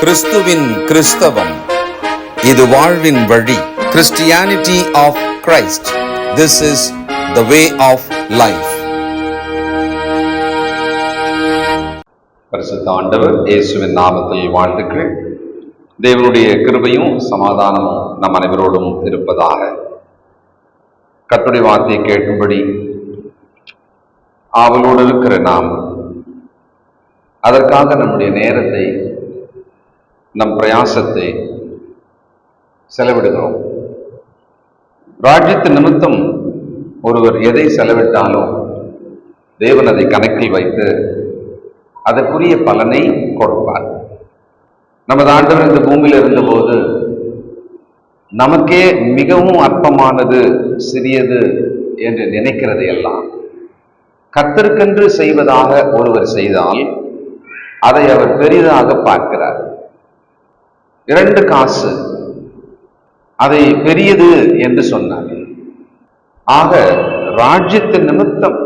கிறிஸ்துவின் கிறிஸ்தவம், இது வாழ்வின் வழி. Christianity of Christ. This is the way of life. பரிசுத்த ஆண்டவர் இயேசுவின் நாமத்தில் வாழ்த்துக்கள். தேவனுடைய கிருபையும் சமாதானமும் நம் அனைவரோடும் இருப்பதாக. கர்த்தருடைய வார்த்தையை கேட்கும்படி ஆவலோடு இருக்கிற நாம் அதற்காக நம்முடைய நேரத்தை, நம் பிரயாசத்தை செலவிடுகிறோம். ராஜ்யத்து நிமித்தம் ஒருவர் எதை செலவிட்டாலும் தேவன் அதை கணக்கில் வைத்து அதற்குரிய பலனை கொடுப்பார். நமது ஆண்டவர் இந்த பூமியில் இருந்தபோது நமக்கே மிகவும் அற்பமானது, சிறியது என்று நினைக்கிறது எல்லாம் கர்த்தருக்கென்று செய்வதாக ஒருவர் செய்தால் அதை அவர் பெரிதாக பார்க்கிறார். 2 காசு அதை பெரியது என்று சொன்னார். ஆக ராஜ்யத்தின் நிமித்தம்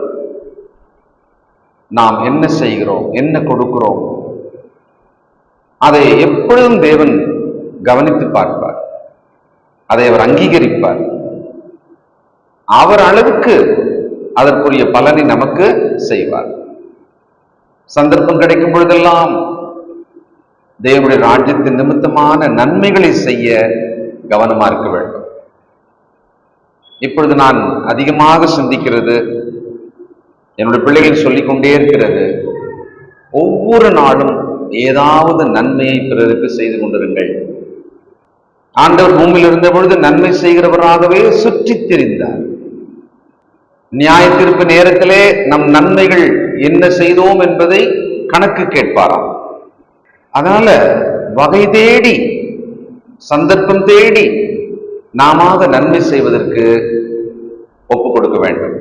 நாம் என்ன செய்கிறோம், என்ன கொடுக்கிறோம், அதை எப்பொழுதும் தேவன் கவனித்து பார்ப்பார். அதை அவர் அங்கீகரிப்பார். அவர் அளவுக்கு அதற்குரிய பலனை நமக்கு செய்வார். சந்தர்ப்பம் கிடைக்கும் பொழுதெல்லாம் தேவனுடைய ராஜ்யத்தின் நிமித்தமான நன்மைகளை செய்ய கவனமா இருக்க வேண்டும். இப்பொழுது நான் அதிகமாக சிந்திக்கிறது, என்னுடைய பிள்ளைகள் சொல்லிக்கொண்டே இருக்கிறது, ஒவ்வொரு நாளும் ஏதாவது நன்மையை பிறருக்கு செய்து கொண்டிருங்கள். ஆண்டவர் பூமியில் இருந்த பொழுது நன்மை செய்கிறவராகவே சுற்றித் திரிந்தார். நியாய தீர்ப்பு நேரத்திலே நம் நன்மைகள் என்ன செய்தோம் என்பதை கணக்கு கேட்பாராம். அதனால வகை தேடி, சந்தர்ப்பம் தேடி நாம நன்மை செய்வதற்கு ஒப்பு கொடுக்க வேண்டும்.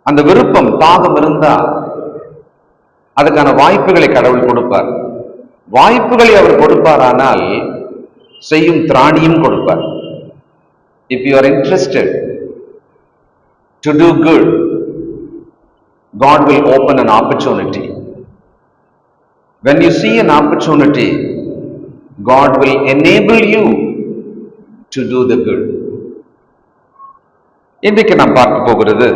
அந்த விருப்பம், தாகம் இருந்தா அதுக்கான வாய்ப்புகளை கடவுள் கொடுப்பார். வாய்ப்புகளை அவர் கொடுப்பாரானால் செய்யும் திராணியும் கொடுப்பார். If you are interested to do good, God will open an opportunity. When you see an opportunity, God will enable you to do the good. இன்றைக்கு நாம் பார்க்க போகிறது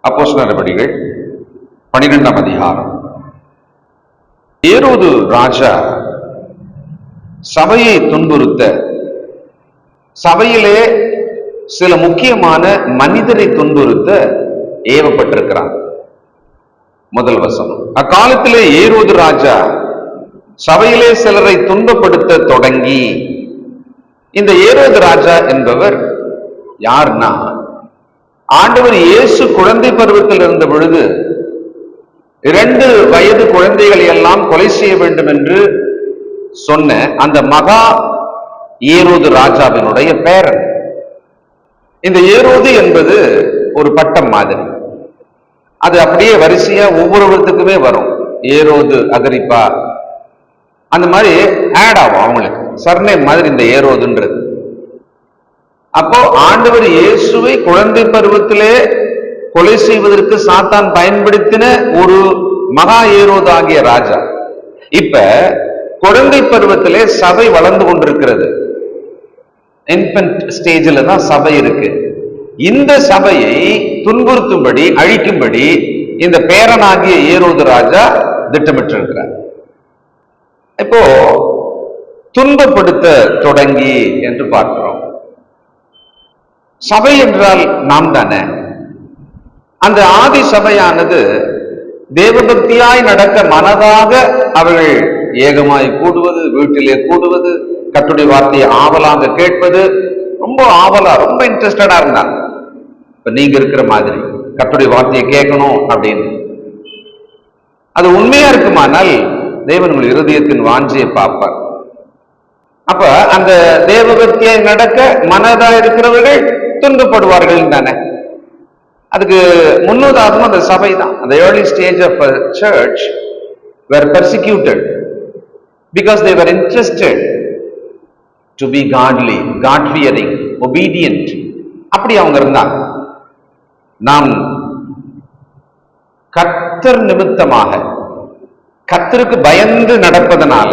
அப்போஸ்தலர் நடபடிகள் 12ஆம் அதிகாரம். ஏரோது ராஜா சபையை துன்புறுத்த, சபையிலே சில முக்கியமான மனிதரை துன்புறுத்த ஏவப்பட்டிருக்கிறார். முதல் வசனம், அக்காலத்திலே ஏரோது ராஜா சபையிலே சிலரை துன்பப்படுத்த தொடங்கி. இந்த ஏரோது ராஜா என்பவர் யார்னா, ஆண்டவர் இயேசு குழந்தை பருவத்தில் இருந்த பொழுது 2 வயது குழந்தைகளை எல்லாம் கொலை செய்ய வேண்டும் என்று சொன்ன அந்த மகா ஏரோது ராஜாவினுடைய பேரன். இந்த ஏரோது என்பது ஒரு பட்டம் மாதிரி. அது அப்படியே வரிசையா ஒவ்வொருவருத்துக்குமே வரும். ஏரோது, அகிரிப்பா, அந்த மாதிரி ஆட் ஆகும் அவங்களுக்கு சர்நேம் மாதிரி இந்த ஏரோதுன்றது. அப்போ ஆண்டவர் இயேசுவை குழந்தை பருவத்திலே கொலை செய்வதற்கு சாத்தான் பயன்படுத்தின ஒரு மகா ஏரோது ஆகிய ராஜா இப்ப குழந்தை பருவத்திலே சபை வளர்ந்து கொண்டிருக்கிறது. இன்ஃபன்ட் ஸ்டேஜில் தான் சபை இருக்கு. இந்த சபையை துன்புறுத்தும்படி, அழிக்கும்படி இந்த பேரனாகிய ஏரோது ராஜா திட்டமிட்டிருக்கிறார். இப்போ துன்பப்படுத்த தொடங்கி என்று பார்க்கிறோம். சபை என்றால் நாம் தானே. அந்த ஆதி சபையானது தேவபக்தியாய் நடக்க மனதாக அவர்கள் ஏகமாய் கூடுவது, வீட்டிலே கூடுவது, கர்த்தருடைய வார்த்தையை ஆவலாக கேட்பது, ரொம்ப ஆவலா, ரொம்ப இன்ட்ரெஸ்டடா இருந்தாங்க. இப்ப நீங்க இருக்கிற மாதிரி கர்த்தருடைய வார்த்தையை கேட்கணும் அப்படின்னு. அது உண்மையா இருக்குமானால் தேவன் உங்கள் இருதயத்தின் வாஞ்சியை பார்ப்பார். அப்ப அந்த தேவபக்தியை நடக்க மனதா இருக்கிறவர்கள் துன்பப்படுவார்கள் தானே. அதுக்கு முன்னுதாரணம் அந்த சபை தான். அந்த early stage of a church were persecuted because they were interested to be godly, God fearing, obedient. அப்படி அவங்க இருந்தாங்க. நாம் கர்த்தர் நிமித்தமாக கர்த்தருக்கு பயந்து நடப்பதனால,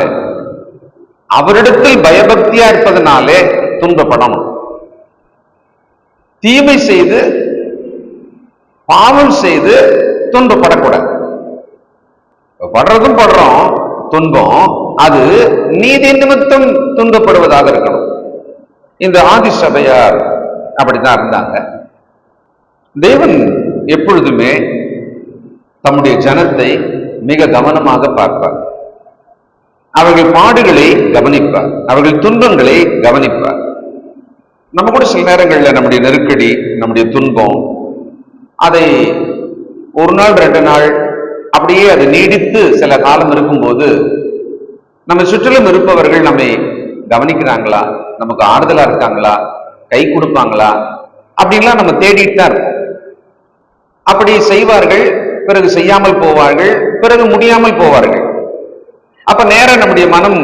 அவரிடத்தில் பயபக்தியா இருப்பதனாலே துன்பப்படணும். தீமை செய்து பாவம் செய்து துன்பப்படக்கூடாது. படுறதும் படுறோம் துன்பம், அது நீதி நிமித்தம் துன்பப்படுவதாக இருக்கணும். இந்த ஆதி சபையார் அப்படித்தான் இருந்தாங்க. தேவன் எப்பொழுதுமே தம்முடைய ஜனத்தை மிக கவனமாக பார்ப்பார். அவர்கள் பாடுகளை கவனிப்பார், அவர்கள் துன்பங்களை கவனிப்பார். நம்ம கூட சில நேரங்களில் நம்முடைய நெருக்கடி, நம்முடைய துன்பம், அதை ஒரு நாள் 2 நாள் அப்படியே அது நீடித்து சில காலம் இருக்கும்போது நம்ம சுற்றிலும் இருப்பவர்கள் நம்மை கவனிக்கிறாங்களா, நமக்கு ஆறுதலா இருக்காங்களா, கை கொடுப்பாங்களா அப்படின்லாம் நம்ம தேடிட்டு தான் இருப்போம். அப்படி செய்வார்கள், பிறகு செய்யாமல் போவார்கள், பிறகு முடியாமல் போவார்கள். அப்ப நேரம் நம்முடைய மனம்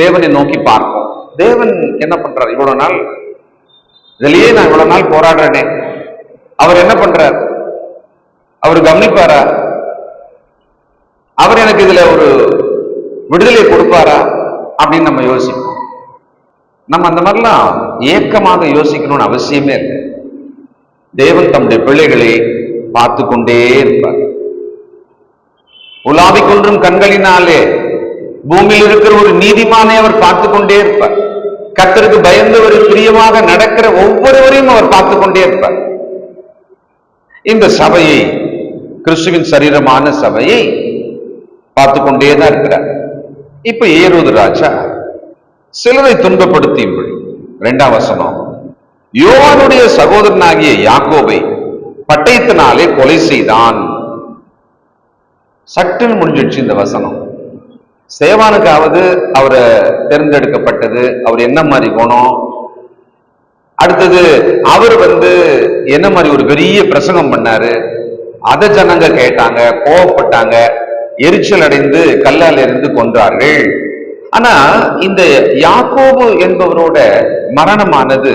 தேவனை நோக்கி பார்ப்போம். தேவன் என்ன பண்றார்? இவ்வளவு நாள் இதுலயே நான் இவ்வளவு நாள் போராடுறேனே, அவர் என்ன பண்றார்? அவர் கவனிப்பாரா? அவர் எனக்கு இதுல ஒரு விடுதலை கொடுப்பாரா அப்படின்னு நம்ம யோசிப்போம். நம்ம அந்த மாதிரிலாம் ஏக்கமாக யோசிக்கணும்னு அவசியமே இல்லை. தேவன் தம்முடைய பிள்ளைகளை பார்த்து கொண்டே இருப்பார். உலாவிக் கொன்றும் கண்களினாலே பூமியில் இருக்கிற ஒரு நீதிமானை அவர் பார்த்து கொண்டே இருப்பார். கர்த்தருக்கு பயந்து ஒரு பிரியமாக நடக்கிற ஒவ்வொருவரையும் அவர் பார்த்து கொண்டே இருப்பார். இந்த சபையை, கிறிஸ்துவின் சரீரமான சபையை பார்த்து கொண்டேதான் இருக்கிறார். இப்ப ஏரோது ராஜா சிலரை துன்பப்படுத்தியும்படி 2ஆம் வசனம், யோவானுடைய சகோதரனாகிய யாக்கோபை பட்டயத்தினாலே கொலை செய்தான். சட்டுன்னு முடிஞ்சிடுச்சு இந்த வசனம். சேவானுக்காவது அவரை தேர்ந்தெடுக்கப்பட்டது, அவர் என்ன மாதிரி குணம், அடுத்தது அவர் என்ன மாதிரி ஒரு பெரிய பிரசங்கம் பண்ணாரு, அதை ஜனங்க கேட்டாங்க, கோவப்பட்டாங்க, எரிச்சல் அடைந்து கல்லால் எறிந்து கொன்றார்கள். ஆனா இந்த யாக்கோபு என்பவரோட மரணமானது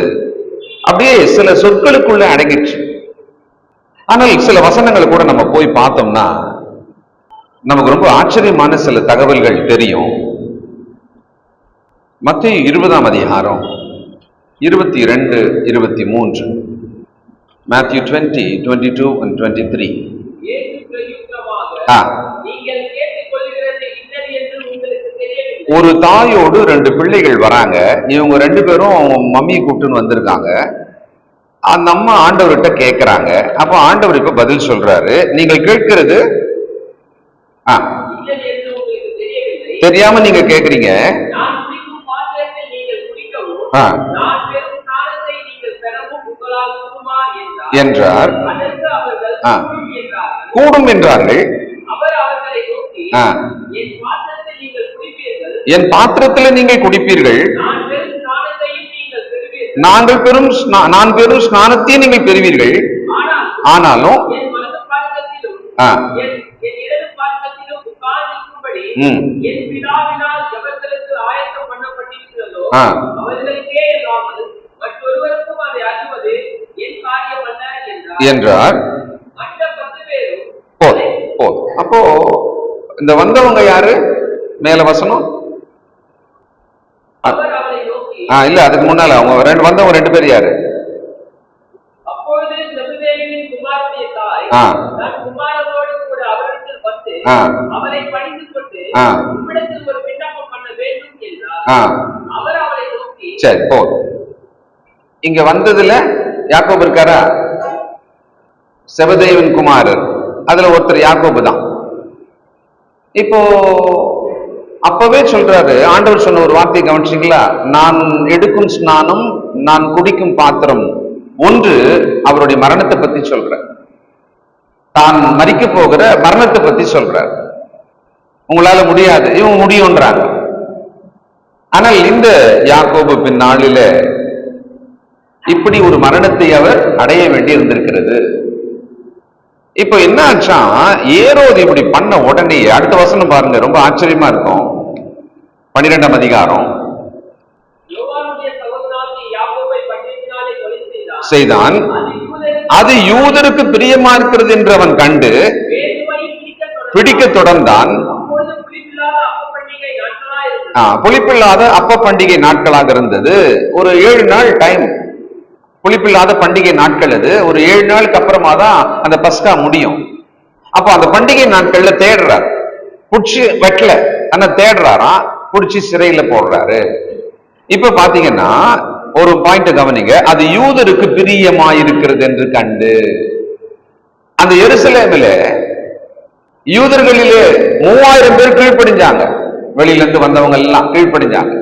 அப்படியே சில சொற்களுக்குள்ள அடங்கிடுச்சு. ஆனால் சில வசனங்களை கூட நம்ம போய் பார்த்தோம்னா நமக்கு ரொம்ப ஆச்சரியமான சில தகவல்கள் தெரியும். மத்தேயு 20ஆம் அதிகாரம் 22, 23. Matthew 20, 22 and 23. ஒரு தாயோடு 2 பிள்ளைகள் வராங்க. இவங்க 2 பேரும் அவங்க மம்மியை கூப்பிட்டுன்னு வந்திருக்காங்க. அந்த அம்மா ஆண்டவர்கிட்ட கேட்கிறாங்க. அப்போ ஆண்டவர் இப்ப பதில் சொல்றாரு, நீங்கள் கேட்கிறது தெரியாம நீங்க கேக்குறீங்க. என்றார். கூடும் என்றார்கள். என் பாத்திரத்தில் நீங்கள் குடிப்பீர்கள், நான் பெரும் ஸ்நானத்தையும் நீங்கள் பெறுவீர்கள். ஆனாலும் என்றார். அப்போ இந்த வந்தவங்க யாரு? மேல வசனம் இல்ல, அதுக்கு முன்னால அவங்க வந்தவங்க 2 பேர் யாரு? சரி, போதும். இங்க வந்ததுல யாக்கோபு இருக்காரா? செபதேவின் குமாரர், அதுல ஒருத்தர் யாக்கோபு தான். இப்போ அப்பவே சொல்றாரு, ஆண்டவர் சொன்ன ஒரு வார்த்தையை கவனிச்சீங்களா? நான் எடுக்கும் ஸ்நானம், நான் குடிக்கும் பாத்திரம் ஒன்று. அவருடைய மரணத்தை பத்தி சொல்ற, தான் மரிக்க போகிற மரணத்தை பத்தி சொல்ற. உங்களால முடியாது, இவங்க முடியும்ன்றாங்க. ஆனால் இந்த யாக்கோபு பின்னாளில இப்படி ஒரு மரணத்தை அவர் அடைய வேண்டி இருந்திருக்கிறது. இப்ப என்ன ஆச்சா, ஏரோது இப்படி பண்ண உடனே அடுத்த வசனம் பாருங்க, ரொம்ப ஆச்சரியமா இருக்கும். 12ஆம் அதிகாரம். செய்தான், அது யூதருக்கு பிரியமா இருக்கிறது என்று அவன் கண்டு பிடிக்க தொடர்ந்தான். புளிப்பில்லாத அப்ப பண்டிகை நாட்களாக இருந்தது. ஒரு 7 நாள் டைம். புளிப்பில்லாத பண்டிகை நாட்கள் அது. ஒரு 7 நாளுக்கு அப்புறமா தான் அந்த பஸ்கா முடியும். அப்போ அந்த பண்டிகை நாட்கள்ல தேடுறார், புடிச்சு வெட்டல, ஆனா தேடுறாராம், புடிச்சு சிறையில போடுறாரு. இப்ப பாத்தீங்கன்னா ஒரு பாயிண்ட் கவனிங்க, அது யூதருக்கு பிரியமாயிருக்கிறது என்று கண்டு, அந்த எருசலேமில யூதர்களிலே 3000 பேர் கீழ்ப்படிஞ்சாங்க, வெளியில இருந்து வந்தவங்க எல்லாம் கீழ்ப்படிஞ்சாங்க.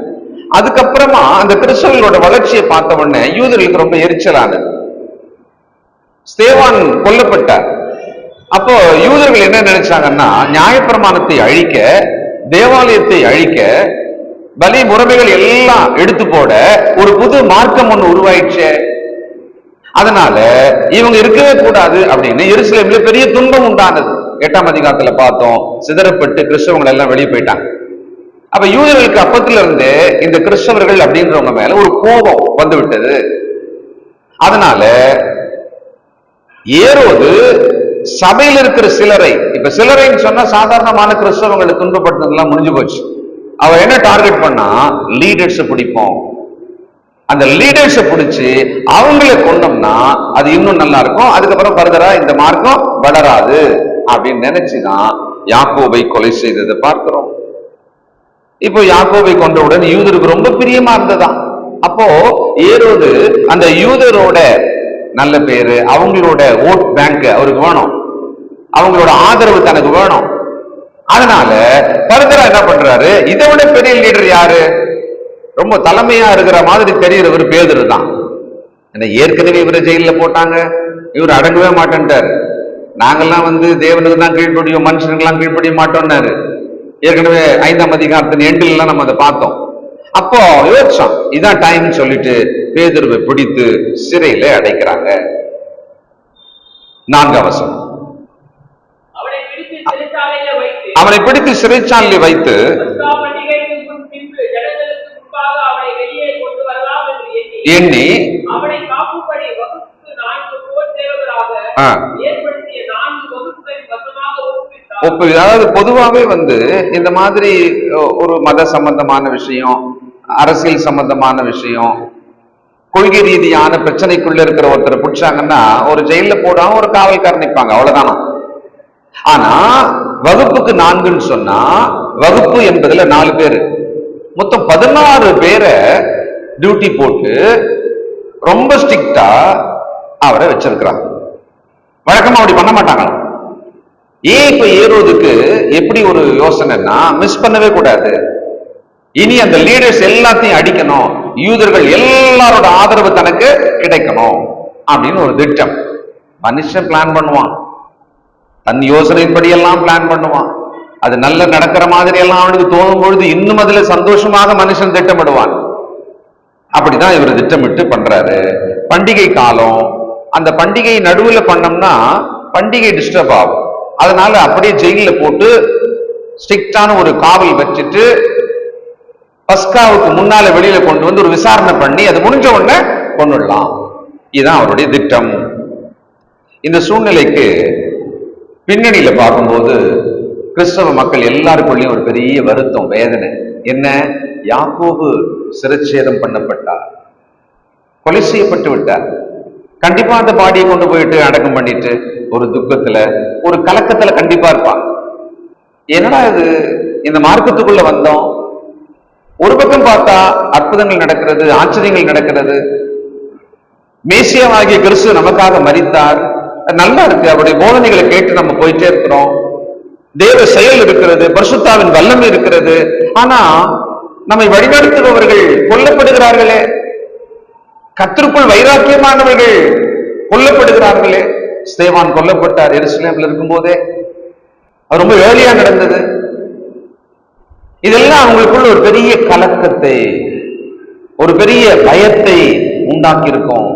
அதுக்கப்புறமா அந்த கிறிஸ்தவர்களோட வளர்ச்சியை பார்த்த உடனே யூதர்களுக்கு ரொம்ப எரிச்சலானது. ஸ்தேவான் கொல்லப்பட்டார். அப்போ யூதர்கள் என்ன நினைச்சாங்கன்னா, நியாயப்பிரமாணத்தை அழிக்க, தேவாலயத்தை அழிக்க, பலி முறைமைகள் எல்லாம் எடுத்து போட ஒரு புது மார்க்கம் ஒண்ணு உருவாயிடுச்சு. அதனால இவங்க இருக்கவே கூடாது அப்படின்னு எருசலேம்ல பெரிய துன்பம் உண்டானது. 8ஆம் அதிகாரத்துல பார்த்தோம், சிதறப்பட்டு கிறிஸ்தவங்கள் எல்லாம் வெளியே போயிட்டாங்க. அப்ப யூதர்களுக்கு அப்பத்துல இருந்து இந்த கிறிஸ்தவர்கள் அப்படின்றவங்க மேல ஒரு கோபம் வந்து விட்டது. அதனால ஏரோது சபையில் இருக்கிற சிலரை, இப்ப சிலரைன்னு சொன்னா சாதாரணமான கிறிஸ்தவங்களை துன்பப்பட்டதெல்லாம் முடிஞ்சு போச்சு. அவர் என்ன டார்கெட் பண்ணா, லீடர்ஸ் பிடிப்போம், அந்த லீடர்ஸை பிடிச்சு அவங்கள கொண்டோம்னா அது இன்னும் நல்லா இருக்கும், அதுக்கப்புறம் ஃபர்தரா இந்த மார்க்கம் வளராது அப்படின்னு நினைச்சுதான் யாக்கோபை கொலை செய்ததை பார்க்கிறோம். இப்போ யாக்கோபை கொண்டவுடன் யூதருக்கு ரொம்ப பிரியமா இருந்ததாம். அப்போ ஏரோது அந்த யூதரோட நல்ல பேரு, அவங்களோட ஓட் பேங்க் அவருக்கு வேணும், அவங்களோட ஆதரவு தனக்கு வேணும். அதனால ஃபர்தரா என்ன பண்றாரு, இதை விட பெரிய லீடர் யாரு, ரொம்ப தலைமையா இருக்கிற மாதிரி தெரிகிறவர் பேதுரு தான். ஏற்கனவே இவரை ஜெயில போட்டாங்க, இவர் அடங்கவே மாட்டேன்ட்டாரு. நாங்கெல்லாம் தேவனுக்கு தான் கீழ்ப்படியும், மனுஷனுக்கெல்லாம் கீழ்ப்படிய மாட்டோம்னாரு. ஏற்கனவே 5ஆம் அதிகாரத்தின் எண்டில் எல்லாம் நம்ம அதை பார்த்தோம். அப்போ யோசிச்சோம், இதான் டைம் சொல்லிட்டு பேதுருவை பிடித்து சிறையில அடைக்கிறாங்க. 4ஆம் வசனம், அவனை பிடித்து சிறைச்சாலையில் வைத்து எண்ணி அதாவது பொதுவாகவே இந்த மாதிரி ஒரு மத சம்பந்தமான விஷயம், அரசியல் சம்பந்தமான விஷயம், கொள்கை ரீதியான பிரச்சனைக்குள்ள இருக்கிற ஒருத்தரை பிடிச்சாங்கன்னா ஒரு ஜெயில போடாம ஒரு காவல்காரர் நிற்பாங்க, அவ்வளவுதானா. ஆனா வகுப்புக்கு 4ன்னு சொன்னா, வகுப்பு என்பதுல 4 பேரு, மொத்தம் 16 பேரை டியூட்டி போட்டு ரொம்ப ஸ்ட்ரிக்டா அவரை வச்சிருக்கிறாங்க. வழக்கமா அப்படி பண்ண மாட்டாங்க. ஏன் இப்ப ஏரோதுக்கு எப்படி ஒரு யோசனைன்னா, மிஸ் பண்ணவே கூடாது, இனி அந்த லீடர்ஸ் எல்லாத்தையும் அடிக்கணும், யூதர்கள் எல்லாரோட ஆதரவு தனக்கு கிடைக்கணும் அப்படின்னு ஒரு திட்டம். மனுஷன் பிளான் பண்ணுவான், தன் யோசனைப்படி எல்லாம் பிளான் பண்ணுவான். அது நல்ல நடக்கிற மாதிரி எல்லாம் அவனுக்கு தோணும் பொழுது இன்னும் அதுல சந்தோஷமாக மனுஷன் திட்டமிடுவான். அப்படிதான் இவர் திட்டமிட்டு பண்றாரு. பண்டிகை காலம், அந்த பண்டிகை நடுவுல பண்ணோம்னா பண்டிகை டிஸ்டர்ப் ஆகும். அதனால அப்படியே ஜெயில போட்டு ஸ்ட்ரிக்டான ஒரு காவல் வச்சுட்டு பஸ்காவுக்கு முன்னால வெளியில கொண்டு ஒரு விசாரணை பண்ணி அது முடிஞ்ச உடனே கொண்டுடலாம். இதுதான் அவருடைய திட்டம். இந்த சூழ்நிலைக்கு பின்னணியில பார்க்கும்போது கிறிஸ்தவ மக்கள் எல்லாருக்குள்ளேயும் ஒரு பெரிய வருத்தம், வேதனை. என்ன, யாக்கோபு சிரச்சேதம் பண்ணப்பட்டார், கொலை செய்யப்பட்டு விட்டார். கண்டிப்பா அந்த பாடியை கொண்டு போயிட்டு அடக்கம் பண்ணிட்டு ஒரு துக்கத்துல, ஒரு கலக்கத்துல கண்டிப்பா இருப்பான். என்னடா இது, இந்த மார்க்கத்துக்குள்ள வந்தோம், ஒரு பக்கம் பார்த்தா அற்புதங்கள் நடக்கிறது, ஆச்சரியங்கள் நடக்கிறது, மேசியாவாகிய கிறிஸ்து நமக்காக மரித்தார், நல்லா இருக்கு, அவருடைய போதனைகளை கேட்டு நம்ம போயிட்டே இருக்கிறோம், தேவ செயல் இருக்கிறது, பரிசுத்தாவின் வல்லமை இருக்கிறது. ஆனா நம்மை வழிநடத்துபவர்கள் கொல்லப்படுகிறார்களே, கர்த்தருக்குள் வைராக்கியமானவர்கள் கொல்லப்படுகிறார்களே. ஸ்தேவான் கொல்லப்பட்டார் எருசலேம்ல இருக்கும் போதே, அது ரொம்ப ஏர்லியா நடந்தது. இதெல்லாம் அவங்களுக்குள்ள ஒரு பெரிய கலக்கத்தை, ஒரு பெரிய பயத்தை உண்டாக்கி இருக்கும்.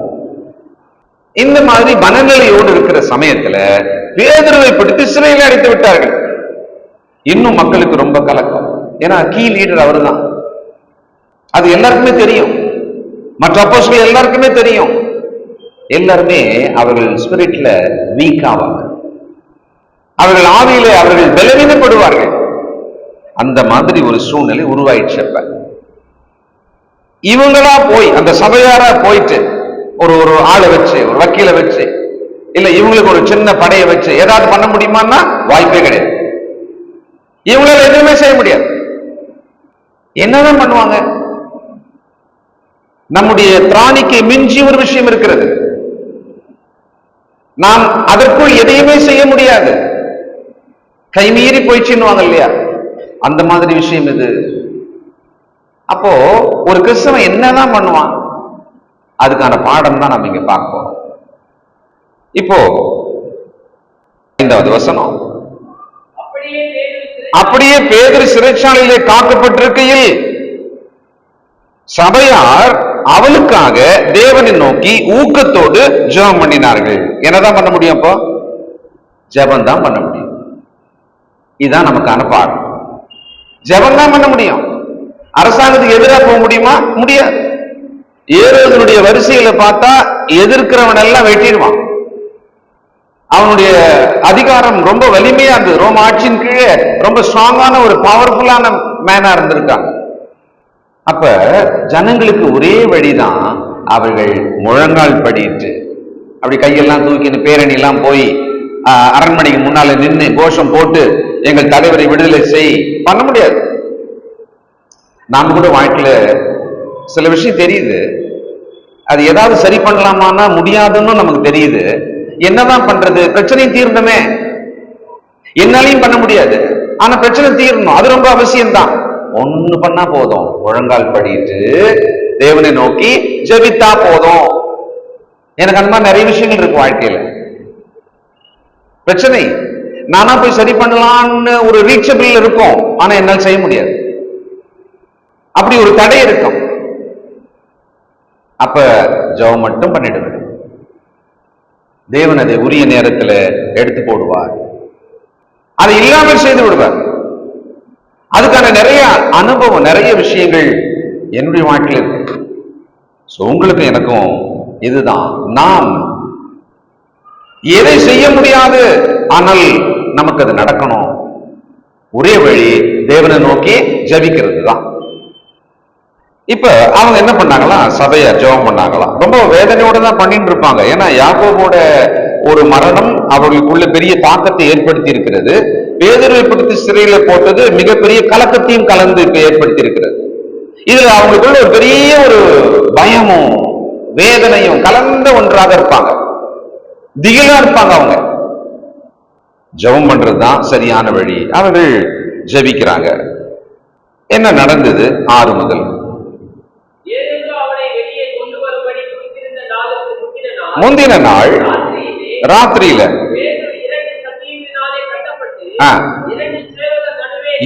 இந்த மாதிரி மனநிலையோடு இருக்கிற சமயத்துல பேதுருவை பிடித்து சிறையில் அடைத்து விட்டார்கள். இன்னும் மக்களுக்கு ரொம்ப கலக்கம். ஏன்னா கீ லீடர் அவரு தான், அது எல்லாருக்குமே தெரியும், மற்ற அப்போஸ்தலர்கள் எல்லாருக்குமே தெரியும். எல்லாருமே அவர்கள் ஸ்பிரிட்ல வீக் ஆவாங்க, அவர்கள் ஆவியிலே அவர்கள் பலவீனப்படுவார்கள். அந்த மாதிரி ஒரு சூழ்நிலை உருவாயிடுச்சு. அப்ப இவங்களா போய் அந்த சபையாரா போயிட்டு ஒரு ஒரு ஆளை வச்சு, ஒரு வக்கீலை வச்சு, இல்ல இவங்களுக்கு ஒரு சின்ன படையை வச்சு ஏதாவது பண்ண முடியுமான்னா வாய்ப்பே கிடையாது. இவங்களால எதுவுமே செய்ய முடியாது. என்னதான் பண்ணுவாங்க? நம்முடைய திராணிக்கு மிஞ்சி ஒரு விஷயம் இருக்கிறது. நாம் அதற்குள் எதையுமே செய்ய முடியாது. கைமீறி போயிடுச்சுன்னுவாங்க இல்லையா, அந்த மாதிரி விஷயம் இது. அப்போ ஒரு கிறிஸ்தவன் என்னதான் பண்ணுவான்? அதுக்கான பாடம் தான் நம்ம இங்க பார்ப்போம். இப்போ 5வது வசனம், அப்படியே பேதுரு சிறைச்சாலையிலே காக்கப்பட்டிருக்கையில் சபையார் அவளுக்காக தேவனை நோக்கி ஊக்கத்தோடு ஜெபம் பண்ணினார்கள். என்னதான் பண்ண முடியும்? அப்போ ஜெபம் தான் பண்ண முடியும். இதுதான் நமக்கான பாடம். ஜெபம் தான் பண்ண முடியும். அரசாங்கத்துக்கு எதிராக போக முடியுமா? முடியாது. ஏரோதனுடைய வரிசையில பார்த்தா எதிர்க்கிறவன் எல்லாம் வெட்டிடுவான். அவனுடைய அதிகாரம் ரொம்ப வலிமையா இருந்தது. ரோம ஆட்சியின் கீழே ரொம்ப ஸ்ட்ராங்கான ஒரு பவர்ஃபுல்லான மேனா இருந்திருக்காங்க. அப்ப ஜனங்களுக்கு ஒரே வழிதான், அவர்கள் முழங்கால் படிட்டு அப்படி கையெல்லாம் தூக்கி பேரணி எல்லாம் போய் அரண்மனைக்கு முன்னால நின்று கோஷம் போட்டு எங்கள் தலைவரை விடுதலை செய் பண்ண முடியாது. நாம கூட வாழ்க்கையில சில விஷயம் தெரியுது, அது ஏதாவது சரி பண்ணலாமான்னா முடியாதுன்னு நமக்கு தெரியுது. என்னதான் பண்றது? பிரச்சனை தீர்ந்தமே, என்னாலையும் பண்ண முடியாது, ஆனா பிரச்சனை தீரணும், அது ரொம்ப அவசியம்தான். ஒண்ணு பண்ணா போதும், முழங்கால் படிட்டு தேவனை நோக்கி ஜெபித்தா போதும். எனக்கு அந்த மாதிரி நிறைய விஷயங்கள் இருக்கு வாழ்க்கையில. பிரச்சனை நானா போய் சரி பண்ணலான்னு ஒரு ரீச்சபிள் இருக்கும், ஆனா என்னால் செய்ய முடியாது. அப்படி ஒரு தடை இருக்கும். அப்ப ஜெபம் மட்டும் பண்ணிடுவேன். தேவன் அதை உரிய நேரத்தில் எடுத்து போடுவார், அதை இல்லாமல் செய்து விடுவார். அதுக்கான நிறைய அனுபவம், நிறைய விஷயங்கள் என்னுடைய வாழ்க்கையில் இருக்கு. உங்களுக்கு எனக்கும் இதுதான். நாம் எதை செய்ய முடியாது, ஆனால் நமக்கு அது நடக்கணும். ஒரே வழி தேவனை நோக்கி ஜெபிக்கிறது தான். இப்ப அவங்க என்ன பண்ணாங்களா? சபையை ஜெபம் பண்ணாங்களாம். ரொம்ப வேதனையோட தான் பண்ணிட்டு இருப்பாங்க. ஏன்னா யாக்கோபோட ஒரு மரணம் அவர்களுக்குள்ள பெரிய தாக்கத்தை ஏற்படுத்தி இருக்கிறது. பேதுருவை பிடித்து சிறையில போட்டது மிகப்பெரிய கலக்கத்தையும் கலந்து இப்ப ஏற்படுத்தி இருக்கிறது. இதுல அவங்களுக்குள்ள ஒரு பெரிய ஒரு பயமும் வேதனையும் கலந்த ஒன்றாக இருப்பாங்க, திகிலா இருப்பாங்க. அவங்க ஜெபம் பண்றதுதான் சரியான வழி. அவர்கள் ஜெபிக்கிறாங்க. என்ன நடந்தது? 6 முதல். முந்தின நாள் ராத்திரியில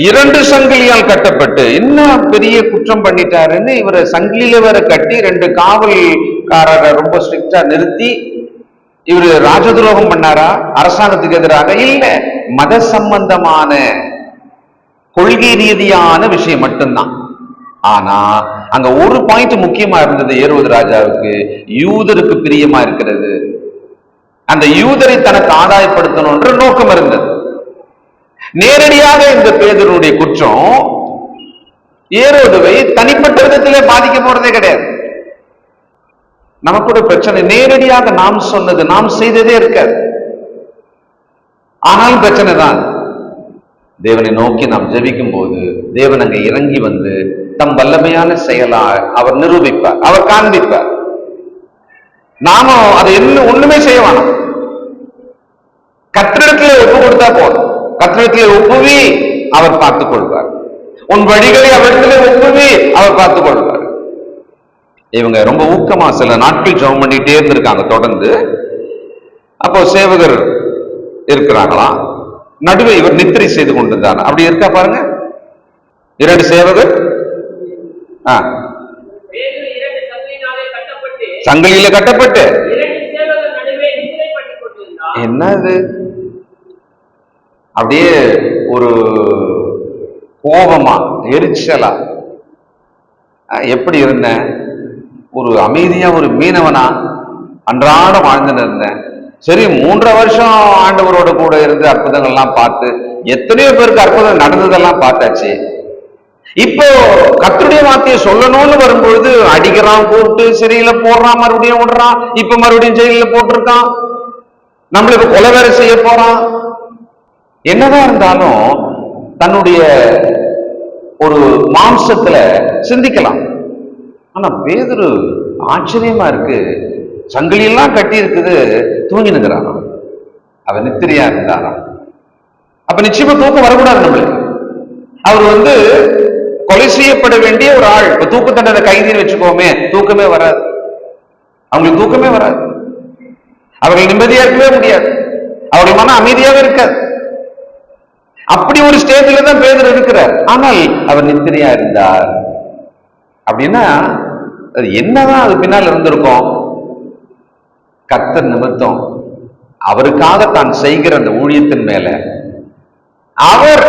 2 சங்கிலியால் கட்டப்பட்டு, என்ன பெரிய குற்றம் பண்ணிட்டாருன்னு இவரை சங்கிலியில வேற கட்டி 2 காவல்காரரை ரொம்ப ஸ்ட்ரிக்டா நிறுத்தி, இவரு ராஜதுரோகம் பண்ணாரா அரசாங்கத்துக்கு எதிராக? இல்ல, மத சம்பந்தமான கொள்கை ரீதியான விஷயம் மட்டும்தான். ஆனா அங்க ஒரு பாயிண்ட் முக்கியமா இருந்தது. ஏரோது ராஜாவுக்கு யூதருக்கு பிரியமா இருக்கிறது. அந்த யூதரை தனக்கு ஆதாயப்படுத்தணும்ன்ற நோக்கம் இருந்தது. நேரடியாக இந்த பேதுருடைய குற்றம் ஏரோதுவை தனிப்பட்ட விதத்திலே பாதிக்க போறதே கிடையாது. நமக்கு ஒரு பிரச்சனை, நேரடியாக நாம் சொன்னது நாம் செய்ததே இருக்காது, ஆனாலும் பிரச்சனை தான். தேவனை நோக்கி நாம் ஜெபிக்கும் போது தேவன் அங்கே இறங்கி வந்து தம் வல்லமையான செயலால் அவர் நிரூபிப்பார், அவர் காண்பிப்பார். நாம அதை ஒண்ணுமே செய்ய வேணாம். கத்திரத்திலே ஒப்பு கொடுத்தா போதும். கத்திரத்திலே ஒப்புவி, அவர் பார்த்துக் கொள்வார். உன் வழிகளை அவரிடத்திலே ஒப்புவி, அவர் பார்த்துக் கொள்வார். இவங்க ரொம்ப ஊக்கமா சில நாட்கள் ஜெபம் பண்ணிட்டே இருந்திருக்காங்க தொடர்ந்து. அப்போ சேவகர் இருக்கிறாங்களாம். நடுவே இவர் நித்திரை செய்து கொண்டிருந்தாங்க. அப்படி இருக்கா பாருங்க, 2 சேவகர் சங்கிலியில கட்டப்பட்டு, என்னது அப்படியே ஒரு கோபமா எரிச்சலா, எப்படி இருந்தேன்? ஒரு அமைதியா ஒரு மீனவனா அன்றாடம் வாழ்ந்துன்னு இருந்தேன். சரி, 3 வருஷம் ஆண்டவரோட கூட இருந்து அற்புதங்கள்லாம் பார்த்து, எத்தனையோ பேருக்கு அற்புதம் நடந்ததெல்லாம் பார்த்தாச்சு. இப்போ கர்த்தருடைய வார்த்தையை சொல்லணும்னு வரும்பொழுது அடிக்கிறான், கூப்பிட்டு சிறையில போடுறான், மறுபடியும் விடுறான், இப்ப மறுபடியும் ஜெயில போட்டிருக்கான், நம்மளுக்கு கொலை வேற செய்ய போறான். என்னதான் இருந்தாலும் தன்னுடைய ஒரு மாம்சத்துல சிந்திக்கலாம். ஆனா பேதுரு ஆச்சரியமா இருக்கு, சங்கிலி எல்லாம் கட்டி இருக்குது, தூங்கினுங்கிறான். அவன் நித்திரையா இருந்தாராம். அப்ப நிச்சயமா தூக்கம் வரக்கூடாது நம்மளுக்கு. அவர் கொலை செய்யப்பட வேண்டிய ஒரு ஆள். இப்ப தூக்கு தண்டனை கைதின்னு வச்சுக்கோமே, தூக்கமே வராது, அவங்களுக்கு தூக்கமே வராது, அவர்கள் நிம்மதியா இருக்கவே முடியாது, அவர்கள் மன அமைதியாவே இருக்காது. அப்படி ஒரு ஸ்டேஜ்ல தான் பேதுரு இருக்கிறார். ஆனால் அவர் நித்திரையா இருந்தார். அப்படின்னா அது என்னதான் அது பின்னால் இருந்திருக்கும்? கர்த்தர் நிமித்தம் அவருக்காக தான் செய்கிற அந்த ஊழியத்தின் மேல அவர்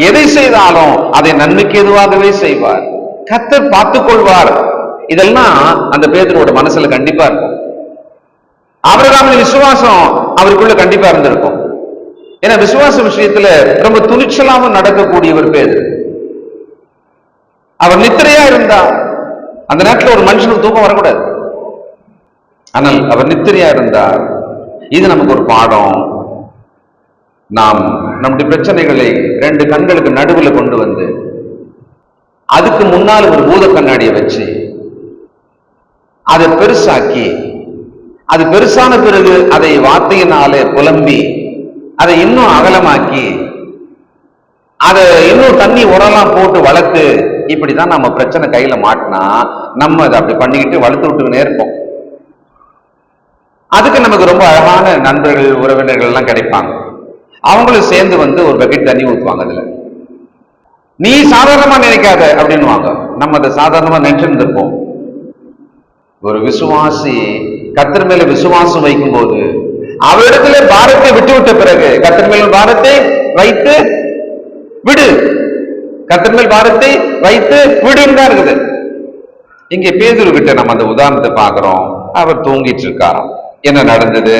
எதை செய்தாலும் அதை நன்மைக்கு எதுவாகவே செய்வார், கர்த்தர் பார்த்துக் கொள்வார். இதெல்லாம் அந்த பேதுருவோட மனசுல கண்டிப்பா இருக்கும். ஆபிரகாமின் விசுவாசம் அவருக்குள்ள கண்டிப்பா இருந்திருக்கும். ஏன்னா விசுவாச விஷயத்துல ரொம்ப துணிச்சலாம நடக்கக்கூடியவர் பேதுரு. அவர் நித்திரையா இருந்தார். அந்த நேரத்தில் ஒரு மனுஷனுக்கு தூக்கம் வரக்கூடாது, ஆனால் அவர் நித்திரையா இருந்தார். இது நமக்கு ஒரு பாடம். நாம் நம்முடைய பிரச்சனைகளை 2 கண்களுக்கு நடுவில் கொண்டு வந்து அதுக்கு முன்னால் ஒரு பூத கண்ணாடியை வச்சு அதை பெருசாக்கி, அது பெருசான பிறகு அதை வார்த்தையினாலே புலம்பி அதை இன்னும் அகலமாக்கி அதை இன்னும் தண்ணி உரலாம் போட்டு வளர்த்து, இப்படிதான் நம்ம பிரச்சனை கையில மாட்டினா நம்ம அதை அப்படி பண்ணிக்கிட்டு வளர்த்து விட்டுக்கினே இருப்போம். அதுக்கு நமக்கு ரொம்ப அழகான நண்பர்கள், உறவினர்கள் எல்லாம் கிடைப்பாங்க. அவங்களும் சேர்ந்து ஒரு பக்கெட் தண்ணி ஊற்றுவாங்க. அதுல நீ சாதாரணமா நினைக்காத அப்படின்னுவாங்க. நம்ம அதை சாதாரணமா நினைச்சுட்டு இருப்போம். ஒரு விசுவாசி கர்த்தர் மேல விசுவாசம் வைக்கும் போது அவரிடத்துல பாரத்தை விட்டு விட்ட பிறகு, கர்த்தர் மேல் பாரத்தை வைத்து விடு, கர்த்தர் மேல் பாரத்தை வைத்து விடுன்னு தான் இருக்குது. இங்க பேதுரு கிட்ட நம்ம அந்த உதாரணத்தை பார்க்கிறோம். அவர் தூங்கிட்டு இருக்காராம். என்ன நடந்தது?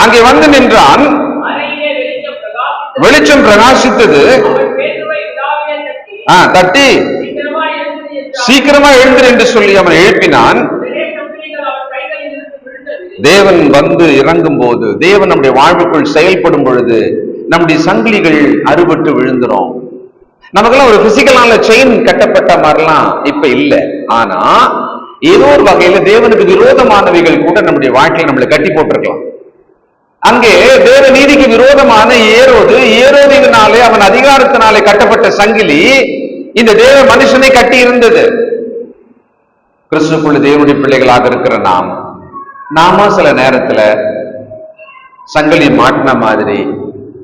அங்கே வந்து நின்றான், வெளிச்சம் பிரகாசித்தது, தட்டி சீக்கிரமா எழுந்திரு என்று சொல்லி அவன் எழுப்பினான். தேவன் வந்து இறங்கும் போது, தேவன் நம்முடைய வாழ்வுக்குள் செயல்படும் பொழுது நம்முடைய சங்கிலிகள் அறுபட்டு விழுந்துரும். நமக்கெல்லாம் ஒரு பிசிக்கலான செயின் கட்டப்பட்ட மாதிரிலாம் இப்ப இல்லை. ஆனா ஏதோ ஒரு வகையில தேவனுக்கு விரோதமானவைகள் கூட நம்முடைய வாழ்க்கையில் நம்மளை கட்டி போட்டிருக்கலாம். அங்கே தேவ நீதிக்கு விரோதமான ஏரோதினாலே அவன் அதிகாரத்தினாலே கட்டப்பட்ட சங்கிலி இந்த தேவ மனுஷனை கட்டி இருந்தது. கிறிஸ்துக்குள்ள தேவனுடைய பிள்ளைகளாக இருக்கிற நாம சில நேரத்துல சங்கிலி மாட்டின மாதிரி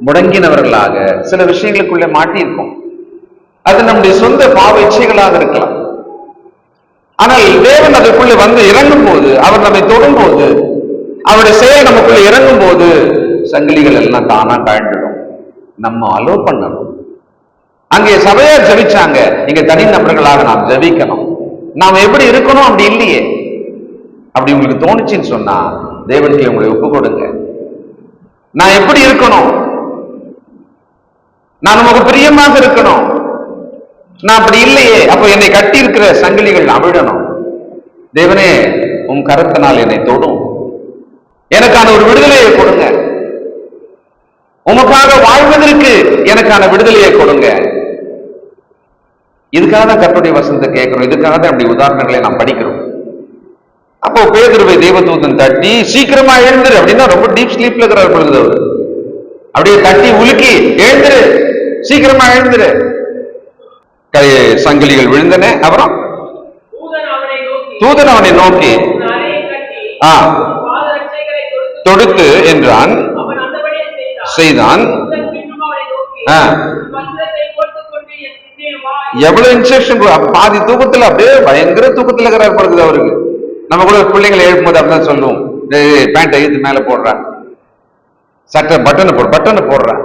முடங்கினவர்களாக சில விஷயங்களுக்குள்ள மாட்டியிருக்கோம். அது நம்முடைய சொந்த பாவ இச்சைகளாக இருக்கலாம். ஆனால் தேவன் அதுக்குள்ள வந்து இறங்கும் போது, அவர் நம்மை தொடும் போது, அவருடைய செயல் நமக்குள்ள இறங்கும் போது சங்கிலிகள் எல்லாம் தானா தாழ்ந்துடும். நம்ம அலோ பண்ணணும். அங்கே சபையார் ஜபிச்சாங்க, இங்க தனி நபர்களாக நாம் ஜபிக்கணும். நாம் எப்படி இருக்கணும் அப்படி இல்லையே. அப்படி உங்களுக்கு தோணுச்சுன்னு சொன்னா தேவனுக்கு உங்களை ஒப்பு கொடுங்க. நான் எப்படி இருக்கணும்? நான் நமக்கு பிரியமாக இருக்கணும். நான் அப்படி இல்லையே, அப்ப என்னை கட்டி இருக்கிற சங்கிலிகள் அவிழணும். தேவனே, உன் கரத்தினால் என்னை தொடும், எனக்கான ஒரு விடுதலையை கொடுங்க, உமக்காக வாழ்வதற்கு எனக்கான விடுதலையை கொடுங்க. இதுக்காக தான் கர்த்தருடைய வசனத்தை கேட்கிறோம். இதுக்காக தான் அப்படி உதாரணங்களை நாம் படிக்கிறோம். அப்போ பேதுருவை தேவதூதன் தட்டி சீக்கிரமா எழுந்துரு அப்படின்னா ரொம்ப டீப் ஸ்லீப்ல இருக்கிறார் பொழுது அவர் அப்படியே தட்டி உலுக்கி எழுந்துரு, சீக்கிரமா எழுந்துரு. சங்கிலிகள் விழுந்தன. அப்புறம் தூதன் அவனை நோக்கி தொடுத்து என்றான். செய்தான். எவ்வளவு இன்ஸ்ட்ரக்ஷன், பாதி தூக்கத்துல அப்படியே பயங்கர தூக்கத்துல இருக்கிறார் பிறகு அவருக்கு. நம்ம கூட பிள்ளைங்களை எழுப்பும் போது அப்படிதான் சொல்லுவோம், பேண்ட் எழுத்து மேல போடுறான், சட்டை பட்டனை போடுறான்,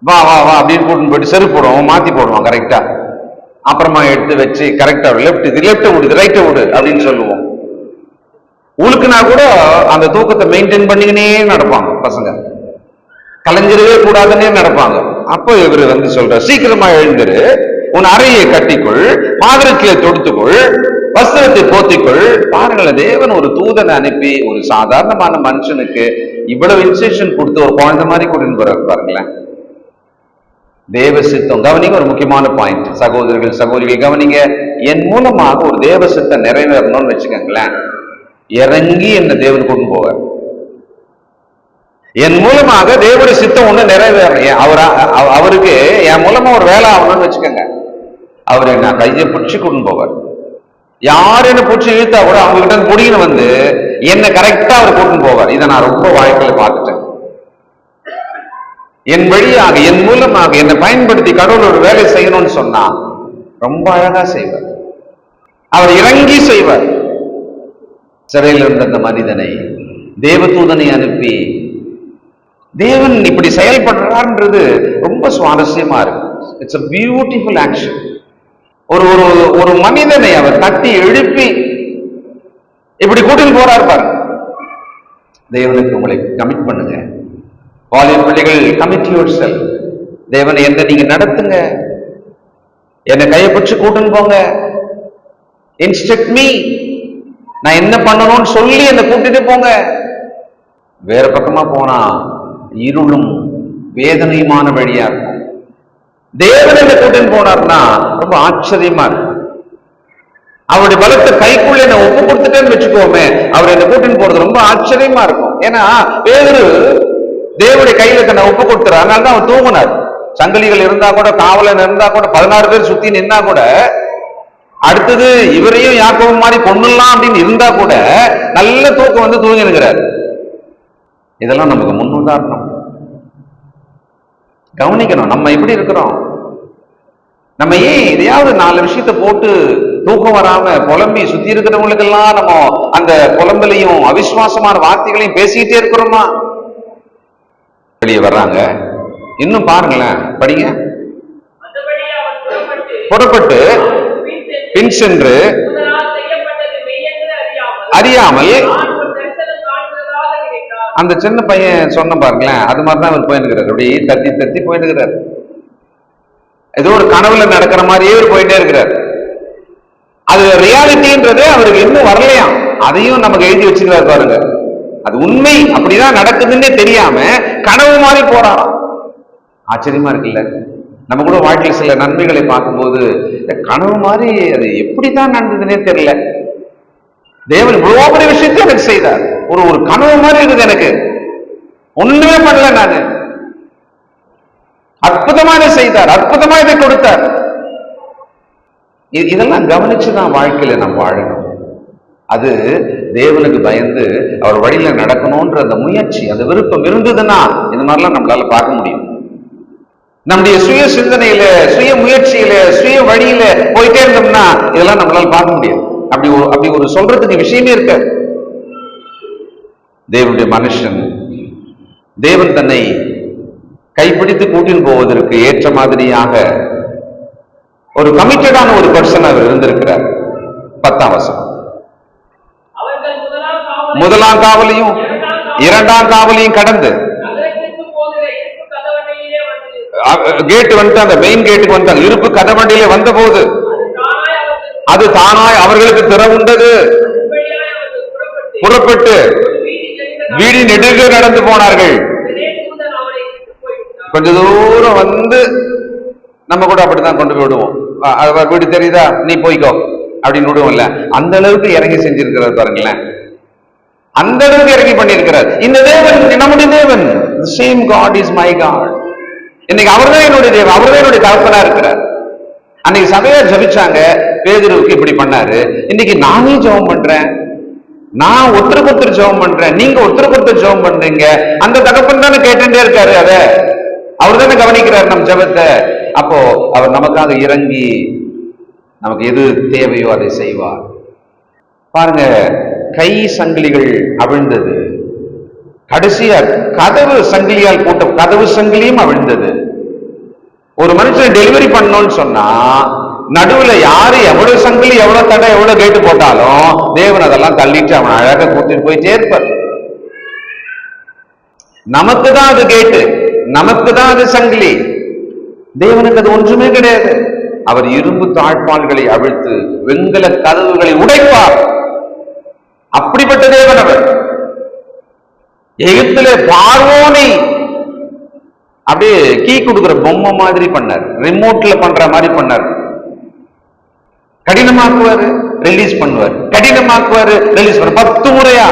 வா வா வா அப்படின்னு கூட்டின்னு போயிட்டு செருப்பு போடுவோம், மாத்தி போடுவோம் கரெக்டா. அப்புறமா எடுத்து வச்சு கரெக்டா லெப்ட் விடு ரைட்டை விடு அப்படின்னு சொல்லுவோம். உழுக்குனா கூட அந்த தூக்கத்தை மெயின்டைன் பண்ணிக்கினே நடப்பாங்க பசங்க. கலைஞ்சிடவே கூடாதுன்னே நடப்பாங்க. அப்போ இவர் வந்து சொல்ற, சீக்கிரமா எழுந்துரு, உன் அறையை கட்டிக்கொள், பாதரட்சியை தொடுத்துக்கொள், வஸ்திரத்தை போத்திக்கொள். பாருங்களேன், தேவன் ஒரு தூதனை அனுப்பி ஒரு சாதாரணமான மனுஷனுக்கு இவ்வளவு இன்ஸ்ட்ரக்ஷன் கொடுத்து ஒரு குழந்தை மாதிரி கூட்டின்னு போறாரு. பாருங்களேன், தேவ சித்தம். கவனிங்க, ஒரு முக்கியமான பாயிண்ட். சகோதரர்கள் சகோதரிகள் கவனிங்க, என் மூலமாக ஒரு தேவ சித்தம் நிறைவேறணும்னு வச்சுக்கோங்களேன், இறங்கி என்ன தேவன் கொண்டு போவார். என் மூலமாக தேவனுடைய சித்தம் ஒண்ணு நிறைவேறணும், அவருக்கு என் மூலமா ஒரு வேலை ஆகணும்னு வச்சுக்கோங்க, அவர் என்ன கையை பிடிச்சு கொண்டு போவார். யார் என்ன பிடிச்சி இழுத்தா கூட அவங்க கிட்ட புடின்னு வந்து என்ன கரெக்டா அவர் கூட்டின்னு போவார். இதை நான் ரொம்ப வாழ்க்கையில பார்த்துட்டேன். என் வழியாக, என் மூலமாக என்னை பயன்படுத்தி கடவுள் ஒரு வேலை செய்யணும்னு சொன்னா ரொம்ப அழகா செய்வார். அவர் இறங்கி செய்வார். சிறையில் இருந்த அந்த மனிதனை தேவதூதனை அனுப்பி தேவன் இப்படி செயல்படுறான்றது ரொம்ப சுவாரஸ்யமா இருக்கு. It's a beautiful action. ஒரு ஒரு மனிதனை அவர் தட்டி எழுப்பி இப்படி கூட்டின்னு போறார் பாருங்க. தேவனுக்கு உங்களை கமிட் பண்ணுங்க. வாலிப பிள்ளைகள், கமிட் யுவர் செல்ஃப். தேவனை என்ன நீங்க நடத்துங்க, என்னை கையை பிடிச்சு கூட்டின்னு போங்க, இன்ஸ்ட்ரக்ட் மீ, நான் என்ன பண்ணணும்னு சொல்லி என்னை கூட்டிட்டு போங்க. வேற பக்கமா போனா இருளும் வேதனையுமான வழியா இருக்கும். தேவன் என்ன கூட்டின்னு போனார்னா ரொம்ப ஆச்சரியமா இருக்கும். அவருடைய பலத்தை கைக்குள்ள என்ன ஒப்பு கொடுத்துட்டேன்னு வச்சுக்கோமே, அவர் என்ன கூட்டின்னு போறது ரொம்ப ஆச்சரியமா இருக்கும். ஏன்னா பேதுரு தேவனுடைய கையில தன்னை ஒப்பு கொடுத்துறாரு. அதனாலதான் அவர் தூங்கினார். சங்கிலிகள் இருந்தா கூட, காவலன் இருந்தா கூட, 16 பேர் சுத்தி நின்னா கூட, அடுத்தது இவரையும் யாக்கோபு மாதிரி கொன்னுலாம் அப்படின்னு இருந்தா கூட நல்ல தூக்கம் வந்து தூங்கினுக்கிறார். இதெல்லாம் நமக்கு முன்னுதாரணம். கவனிக்கணும், நம்ம எப்படி இருக்கிறோம். நம்ம ஏன் எதையாவது 4 விஷயத்தை போட்டு தூக்கம் வராம புலம்பி சுத்தி இருக்கிறவங்களுக்கெல்லாம் நம்ம அந்த புலம்பலையும் அவிசுவாசமான வார்த்தைகளையும் பேசிக்கிட்டே இருக்கிறோமா? வெளியே வர்றாங்க. இன்னும் பாருங்களேன், படிங்க. புறப்பட்டு பின் சென்று அறியாமல் அந்த சின்ன பையன் சொன்ன பாருங்களேன், அது மாதிரிதான் அவர் போயின்னுக்கிறார். அப்படி தத்தி தத்தி போயின்னுக்கிறார். ஏதோ ஒரு கனவுல நடக்கிற மாதிரியே அவர் போயிட்டே இருக்கிறார். அது ரியாலிட்டின்றது அவருக்கு இன்னும் வரலையாம். அதையும் நமக்கு எழுதி வச்சுக்கிறார் பாருங்க. அது உண்மை, அப்படிதான் நடக்குதுன்னே தெரியாம கனவு மாதிரி போறாராம். ஆச்சரியமா இருக்குல்ல. நம்ம கூட வாழ்க்கையில் சில நன்மைகளை பார்க்கும்போது கனவு மாதிரி அது எப்படிதான் நடந்ததுன்னே தெரியல. தேவன் இவ்வளவு பெரிய விஷயத்தை எனக்கு செய்தார். ஒரு கனவு மாதிரி இருக்குது, எனக்கு ஒண்ணுமே பண்ணல, நானு அற்புதமான செய்தார், அற்புதமா இதை கொடுத்தார். இதெல்லாம் கவனிச்சுதான் வாழ்க்கையில நம்ம வாழணும். அது தேவனுக்கு பயந்து அவர் வழியில நடக்கணும்ன்ற அந்த முயற்சி, அந்த விருப்பம் இருந்ததுன்னா இந்த மாதிரிலாம் நம்மளால பார்க்க முடியும். நம்முடைய சுய சிந்தனையில, சுய முயற்சியில, சுய வழியில போயிட்டே இருந்தோம்னா இதெல்லாம் நம்மளால பார்க்க முடியாது. அப்படி ஒரு சொல்றதுக்கு விஷயமே இருக்க. தேவனுடைய மனுஷன், தேவன் தன்னை கைப்பிடித்து கூட்டின்னு போவதற்கு ஏற்ற மாதிரியாக ஒரு கமிட்டடான ஒரு பர்சன் அவர் இருந்திருக்கிறார். 10ஆம் வசனம். முதலாம் காவலையும் 2ஆம் காவலையும் கடந்து கேட்டு வந்துட்டு, அந்த மெயின் கேட்டுக்கு வந்தாங்க. இருப்பு கதவண்டியிலே வந்த போது அது தானாய் அவர்களுக்கு திறவுண்டது. புறப்பட்டு வீடு நெடுக நடந்து போனார்கள். கொஞ்ச தூரம் வந்து நம்ம கூட அப்படித்தான் கொண்டு போய் விடுவோம். வீடு தெரியுதா, நீ போய்க்கோ அப்படின்னு விடுவோம்ல. அந்த அளவுக்கு இறங்கி செஞ்சிருக்கிறார் பாருங்களேன். அந்த அளவுக்கு இறங்கி பண்ணியிருக்கிறார். இந்த தேவன் நம்முடைய தேவன். Same God is my God. இன்னைக்கு அவர்தான் என்னுடைய தேவன், அவர்தான் என்னுடைய தகப்பனா இருக்கிறார். அன்னைக்கு சபையார் ஜபிச்சாங்க, பேதுருவுக்கு இப்படி பண்ணாரு. இன்னைக்கு நானே ஜெபம் பண்றேன், நான் ஒருத்தருக்கு ஒருத்தர் ஜெபம் பண்றேன், நீங்க ஒருத்தருக்கு ஒருத்தர் ஜெபம் பண்றீங்க. அந்த தகப்பன் தானே கேட்டுட்டே இருக்காரு, அத அவர் தானே கவனிக்கிறார் நம் ஜெபத்தை. அப்போ அவர் நமக்காக இறங்கி நமக்கு எது தேவையோ அதை செய்வார். பாருங்க, கை சங்கிலிகள் அவிழ்ந்தது. கடைசியா கதவு சங்கிலியால் போட்ட கதவு சங்கிலியும் அவிழ்ந்தது. ஒரு மனுஷன் டெலிவரி பண்ணணும்னு சொன்னா நடுவுல யாரு எவ்வளவு சங்கிலி, எவ்வளவு தடை, எவ்வளவு கேட்டு போட்டாலும் தேவன் அதெல்லாம் தள்ளிட்டு அவன் அழகா கூட்டிட்டு போய் சேர்ப்பார். நமக்கு தான் அது கேட்டு, நமக்கு தான் அது சங்கிலி, தேவனுக்கு அது ஒன்றுமே கிடையாது. அவர் இரும்பு தாழ்பால்களை அவிழ்த்து வெண்கல கதவுகளை உடைப்பார். அப்படிப்பட்ட தேவன் அவர். எகிப்திலே பார்வோனை அப்படியே கீ கொடுக்கிற பொம்மை மாதிரி பண்ணார், ரிமோட்ல பண்ற மாதிரி பண்ணார். கடினமாக்குவாரு, ரிலீஸ் பண்ணுவார், கடினமாக்குவாரு, ரிலீஸ் பண்ணுவார். 10 முறையா.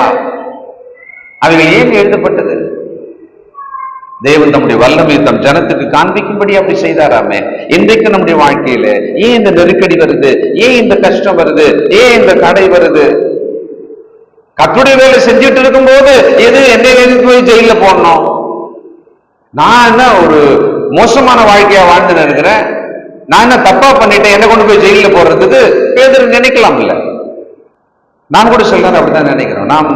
அவைகள் ஏன் எழுதப்பட்டது? தேவன் நம்முடைய வல்லமை தம் ஜனத்துக்கு காண்பிக்கும்படி அப்படி செய்தாராமே. இன்றைக்கு நம்முடைய வாழ்க்கையில ஏன் இந்த நெருக்கடி வருது, ஏன் இந்த கஷ்டம் வருது, ஏன் இந்த தடை வருது? கர்த்தருடைய வேலை செஞ்சுட்டு இருக்கும் போது எது என்னை போய் ஜெயில போடணும்? நான் என்ன ஒரு மோசமான வாழ்க்கையா வாழ்ந்து இருக்கிறேன்? நான் என்ன தப்பா பண்ணிட்டேன் என்ன கொண்டு போய் ஜெயில போடுறதுக்கு? பேதுரு நினைக்கலாம் இல்ல. நாம் கூட சொல்றாரு அப்படிதான் நினைக்கிறோம். நாம்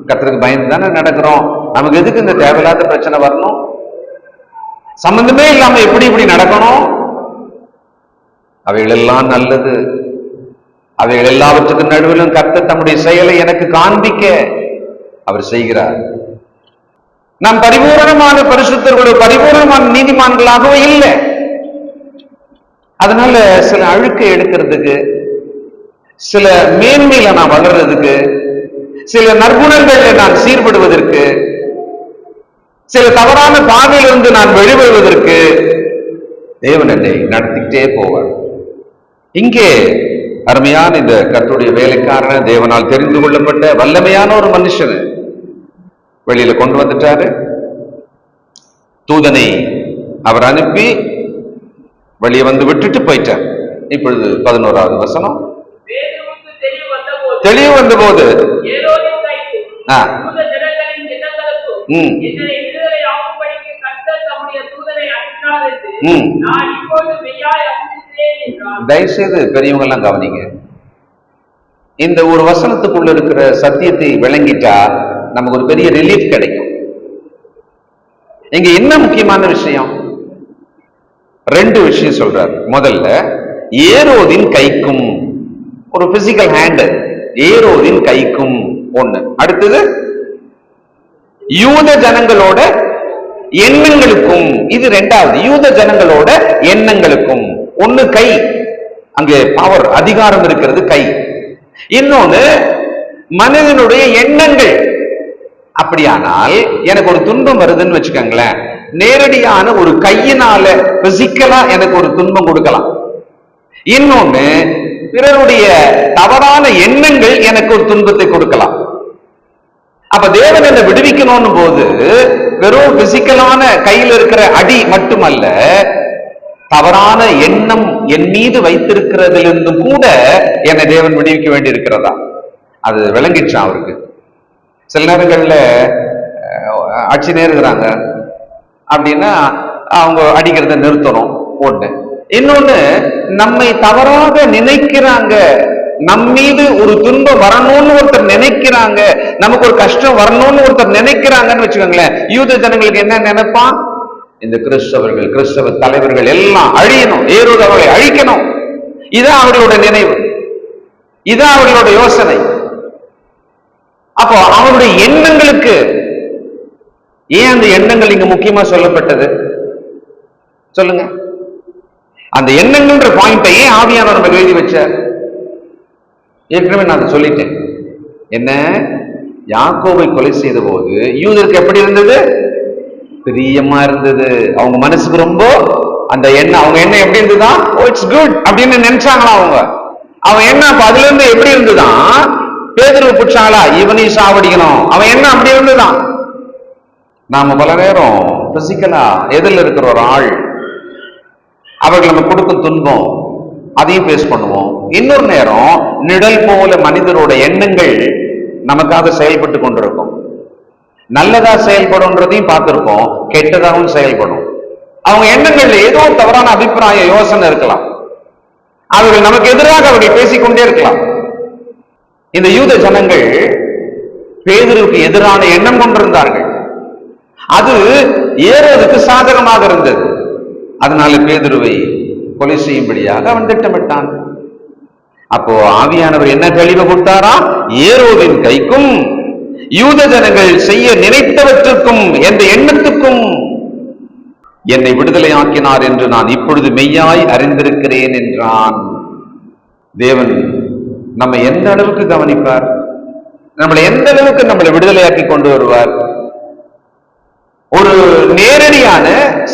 கர்த்தருக்கு பயந்து தானே நடக்கிறோம். நமக்கு எதுக்கு இந்த தேவையில்லாத பிரச்சனை வரணும்? சம்பந்தமே இல்லாம எப்படி இப்படி நடக்கணும்? அவைகள் எல்லாம் நல்லது. அவைகள் எல்லாவற்றுக்கும் நடுவிலும் கர்த்தர் தம்முடைய செயலை எனக்கு காண்பிக்க அவர் செய்கிறார். நாம் பரிபூரணமான பரிசுத்தர்களோ பரிபூரணமான நீதிமான்களாகவே இல்லை. அதனால சில அழுக்கை எடுக்கிறதுக்கு, சில மேன்மையில நான் வளர்றதுக்கு, சில நற்குணங்கள்ல நான் சீர்படுவதற்கு, சில தவறான பாதையிலிருந்து நான் வெளிவருவதற்கு தேவன் என்னை நடத்திக்கிட்டே போவார். இங்கே அருமையான இந்த கர்த்தருடைய வேலைக்காரன, தேவனால் தெரிந்து கொள்ளப்பட்ட வல்லமையான ஒரு மனுஷன் வெளியில கொண்டு வந்துட்டாரு. தூதனை அவர் அனுப்பி வெளியே வந்து விட்டுட்டு போயிட்டார். இப்பொழுது 11வது வசனம். தெளிவு வந்த போது தயவுசெய்து பெரியவங்க எல்லாம் கவனிங்க. இந்த ஒரு வசனத்துக்குள்ள இருக்கிற சத்தியத்தை விளங்கிட்டா நமக்கு ஒரு பெரிய ரிலீஃப் கிடைக்கும். இங்க என்ன முக்கியமான விஷயம்? 2 விஷயம் சொல்றார். முதல்ல ஏரோதின் கைக்கும், ஒரு பிசிக்கல் ஹேண்ட், ஏரோதின் கைக்கும் ஒண்ணு. அடுத்தது யூத ஜனங்களோட எண்ணங்களுக்கும், இது 2வது. யூத ஜனங்களோட எண்ணங்களுக்கும் ஒண்ணு கை, அங்கே பவர் அதிகாரம் இருக்கிறது கை. இன்னொன்னு மனிதனுடைய எண்ணங்கள். அப்படியானால் எனக்கு ஒரு துன்பம் வருதுன்னு வச்சுக்கோங்களேன், நேரடியான ஒரு கையினால பிசிக்கலா எனக்கு ஒரு துன்பம் கொடுக்கலாம். இன்னொன்னு பிறருடைய தவறான எண்ணங்கள் எனக்கு ஒரு துன்பத்தை கொடுக்கலாம். அப்ப தேவன் என்னை விடுவிக்கணும் போது வெறும் பிசிக்கலான கையில் இருக்கிற அடி மட்டுமல்ல, தவறான எண்ணம் என் மீது வைத்திருக்கிறதிலிருந்து கூட என்னை தேவன் விடுவிக்க வேண்டி இருக்கிறதா? அது விளங்கிடுச்சா அவருக்கு? சில நேரங்கள்ல அடிச்சுனே இருக்கிறாங்க அப்படின்னா அவங்க அடிக்கிறத நிறுத்தணும் ஒண்ணு. இன்னொன்னு, நம்மை தவறாக நினைக்கிறாங்க, நம் மீது ஒரு துன்பம் வரணும்னு ஒருத்தர் நினைக்கிறாங்க, நமக்கு ஒரு கஷ்டம் வரணும்னு ஒருத்தர் நினைக்கிறாங்கன்னு வச்சுக்கோங்களேன். யூத ஜனங்களுக்கு என்ன நினைப்பான்? இந்த கிறிஸ்தவர்கள், கிறிஸ்தவ தலைவர்கள் எல்லாம் அழியணும், ஏரோது அவர்களை அழிக்கணும். இதான் அவர்களோட நினைவு, இதான் அவர்களோட யோசனை. அப்போ அவருடைய எண்ணங்களுக்கு ஏன் அந்த எண்ணங்கள் இங்க முக்கியமா சொல்லப்பட்டது சொல்லுங்க? அந்த எண்ணங்கள்ன்ற பாயிண்டை ஏன் ஆவியானவர் நம்ம எழுதி வச்சார்? ஏற்கனவே நான் சொல்லிட்டேன். என்ன, யாக்கோபை கொலை செய்த போது யூதருக்கு எப்படி இருந்தது? பிரியமா இருந்தது. அவங்க மனசுக்கு ரொம்ப அந்த எண்ணம், அவங்க எண்ணம் எப்படி இருந்துதான்? இட்ஸ் குட் அப்படின்னு நினைச்சாங்களா அவங்க. அவன் என்ன அதுல இருந்து எப்படி இருந்துதான்? பேதுருவை பிடிச்சாங்களா, இவனையும் சாவடிக்கணும், அவன் என்ன அப்படி இருந்துதான். நாம பல நேரம் பிசிக்கலா எதிரில் இருக்கிற ஒரு ஆள், அவர்கள் நம்ம கொடுக்கும் துன்பம், அதையும் பேஸ் பண்ணுவோம். இன்னொரு நேரம் நிழல் போல மனிதரோட எண்ணங்கள் நமக்காக செயல்பட்டு கொண்டிருக்கும். நல்லதா செயல்படும்ன்றதையும் பார்த்திருப்போம், கெட்டதாகவும் செயல்படும். அவங்க எண்ணங்கள்ல ஏதோ தவறான அபிப்பிராய யோசனை இருக்கலாம், அவர்கள் நமக்கு எதிராக அவர்கள் பேசிக்கொண்டே இருக்கலாம். இந்த யூத ஜனங்கள் பேதுருவுக்கு எதிரான எண்ணம் கொண்டிருந்தார்கள். அது ஏரோதுக்கு சாதகமாக இருந்தது. அதனால பேதுருவை கொலை செய்யும்படியாக அவன் திட்டமிட்டான். அப்போ ஆவியானவர் என்ன தெளிவு கொடுத்தாரா? ஏரோதின் கைக்கும் யூத ஜனங்கள் செய்ய நினைத்தவற்றுக்கும் எந்த எண்ணத்துக்கும் என்னை விடுதலையாக்கினார் என்று நான் இப்பொழுது மெய்யாய் அறிந்திருக்கிறேன் என்றான். தேவன் நம்ம எந்த அளவுக்கு கவனிப்பார், நம்மளை எந்த அளவுக்கு நம்மளை விடுதலையாக்கி கொண்டு வருவார். ஒரு நேரடியான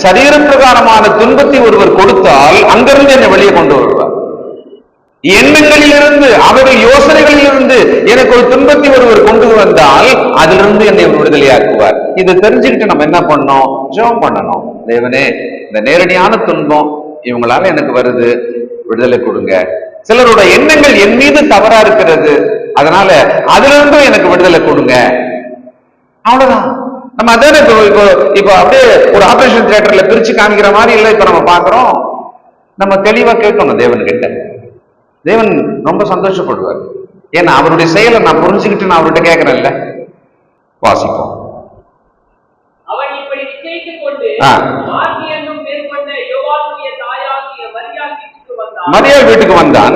சரீர பிரகாரமான துன்பத்தை ஒருவர் கொடுத்தால் அங்கிருந்து என்னை வெளியே கொண்டு வருவார். எண்ணங்களிலிருந்து, அவருடைய யோசனைகளிலிருந்து எனக்கு ஒரு துன்பத்தை ஒருவர் கொண்டு வந்தால் அதிலிருந்து என்னை விடுதலையாக்குவார். இதை தெரிஞ்சுக்கிட்டு நம்ம என்ன பண்ணோம்? ஜெபம் பண்ணணும். தேவனே, இந்த நேரடியான துன்பம் இவங்களால எனக்கு வருது, விடுதலை கொடுங்க. சிலரோட எண்ணங்கள் என் மீது தவறா இருக்கிறது, அதனால அதிலிருந்தும் எனக்கு விடுதலை கொடுங்க. அவ்வளவுதான். நம்ம அதான இப்போ அப்படியே ஒரு ஆபரேஷன் தியேட்டர்ல பிரிச்சு காமிக்கிற மாதிரி இல்லை இப்ப நம்ம பாக்குறோம். நம்ம தெளிவா கேட்கணும் தேவன் கிட்ட. தேவன் ரொம்ப சந்தோஷப்படுவார். ஏன்னா அவருடைய செயலை நான் புரிஞ்சுக்கிட்டு நான் அவர்கிட்ட கேட்கிறேன்ல. வாசிப்போம். அவன் இப்படி நிச்சயித்துக் கொண்டு மரியாள் வீட்டுக்கு வந்தான்.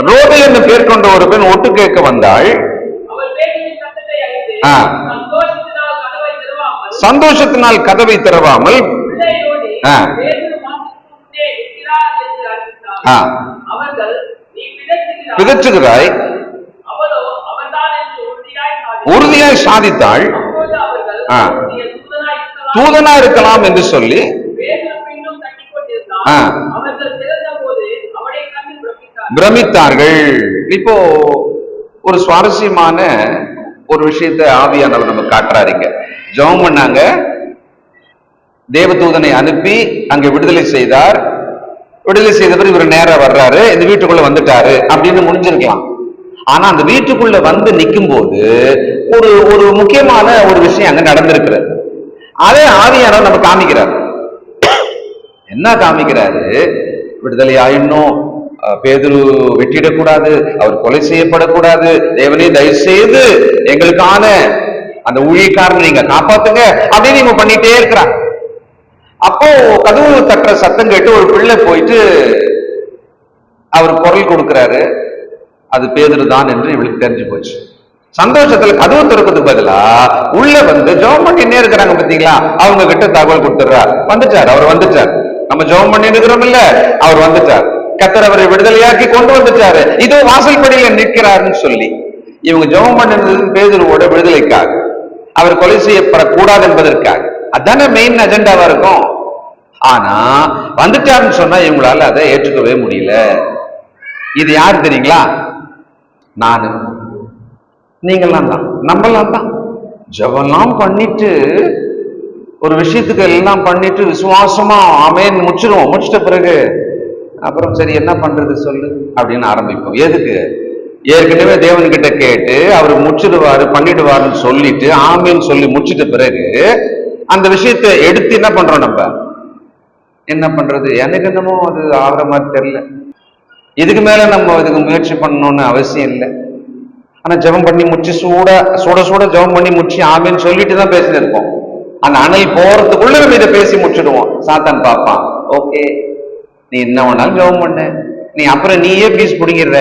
ரோதை என்று பேர் கொண்ட ஒரு பெண் ஒட்டு கேட்க வந்தாள். சந்தோஷத்தினால் கதவை திறவாமல் பிதற்றுகிறாய், உறுதியாய் சாதித்தாள். தூதனா இருக்கலாம் என்று சொல்லி பிரமித்தார்கள். இப்போ ஒரு சுவாரஸ்யமான ஒரு விஷயத்தை ஆவியானவர் நம்ம காட்டுறாருங்க. ஜெபம் பண்ணாங்க, தேவதூதனை அனுப்பி அங்க விடுதலை செய்தார். விடுதலை செய்தவர் இவர் நேரம் வர்றாரு, இந்த வீட்டுக்குள்ள வந்துட்டாரு அப்படின்னு முடிஞ்சிருக்கலாம். ஆனா அந்த வீட்டுக்குள்ள வந்து நிற்கும் போது ஒரு ஒரு முக்கியமான ஒரு விஷயம் அங்க நடந்திருக்கிறது. அதே ஆவியானவர் நம்ம காமிக்கிறார். என்ன காமிக்கிறாரு? விடுதலை ஆயிடணும், பேதுரு வெட்டிடக்கூடாது, அவர் கொலை செய்யப்படக்கூடாது, தேவனே தயவு செய்து எங்களுக்கான அந்த ஊழியக்காரனை நீங்க காப்பாத்துங்க அப்படின்னு நீங்க பண்ணிட்டே இருக்கிறார். அப்போ கதவு தட்டுற சத்தம் கேட்டு ஒரு பிள்ளை போயிட்டு அவர் குரல் கொடுக்கிறாரு. அது பேதுரு தான் என்று இவளுக்கு தெரிஞ்சு போச்சு. சந்தோஷத்துல கதவு திறக்கிறதுக்கு பதிலா உள்ள வந்து ஜெபம் பண்ணிட்டே இருக்கிறாங்க பாத்தீங்களா, அவங்க கிட்ட தகவல் கொடுத்துறார். வந்துட்டார், அவர் வந்துட்டார். நம்ம ஜெபம் பண்ணி இருக்கிறோம் இல்ல, அவர் வந்துட்டார். கர்த்தர் அவரை விடுதலையாக்கி கொண்டு வந்துட்டாரு. இதோ வாசல் படியில நிற்கிறாருன்னு சொல்லி இவங்க ஜெபம் பண்ணினது பேதுருவோட விடுதலைக்காக, அவர் கொலை செய்யப்படக்கூடாது என்பதற்காக. அதான மெயின் அஜெண்டாவா இருக்கும். ஆனா வந்துட்டாருன்னு சொன்னா இவங்களால அதை ஏற்றுக்கவே முடியல. இது யாரு தெரியுங்களா? நானு, நீங்களாம் தான், நம்மளாம் தான். ஜெபம்லாம் பண்ணிட்டு ஒரு விஷயத்துக்கு எல்லாம் பண்ணிட்டு விசுவாசமா ஆமேன் முடிச்சிருவோம். முடிச்சிட்ட பிறகு அப்புறம் சரி என்ன பண்றது சொல்லு அப்படின்னு ஆரம்பிப்போம். எதுக்கு? ஏற்கனவே தேவன் கிட்ட கேட்டு அவர் முடிச்சிடுவாரு பண்ணிடுவாருன்னு சொல்லிட்டு ஆமேன்னு சொல்லி முடிச்சிட்ட பிறகு அந்த விஷயத்தை எடுத்து என்ன பண்றோம்? நம்ம என்ன பண்றது? எனக்கு என்னமோ அது ஆகிற மாதிரி தெரியல, இதுக்கு மேல நம்ம இதுக்கு முயற்சி பண்ணணும்னு அவசியம் இல்லை. ஆனா ஜெபம் பண்ணி முடிச்சு சூட சூட ஜெபம் பண்ணி முடிச்சு ஆமேன்னு சொல்லிட்டு தான் பேசிட்டு இருப்போம். அந்த அனல் போறதுக்குள்ள நம்ம இதை பேசி முடிச்சிடுவோம். சாத்தான் பார்ப்பான், ஓகே நீ என்ன வேணாலும் ஜெபம் பண்ண, நீ அப்புறம் நீயே பீஸ் பிடிங்கிற.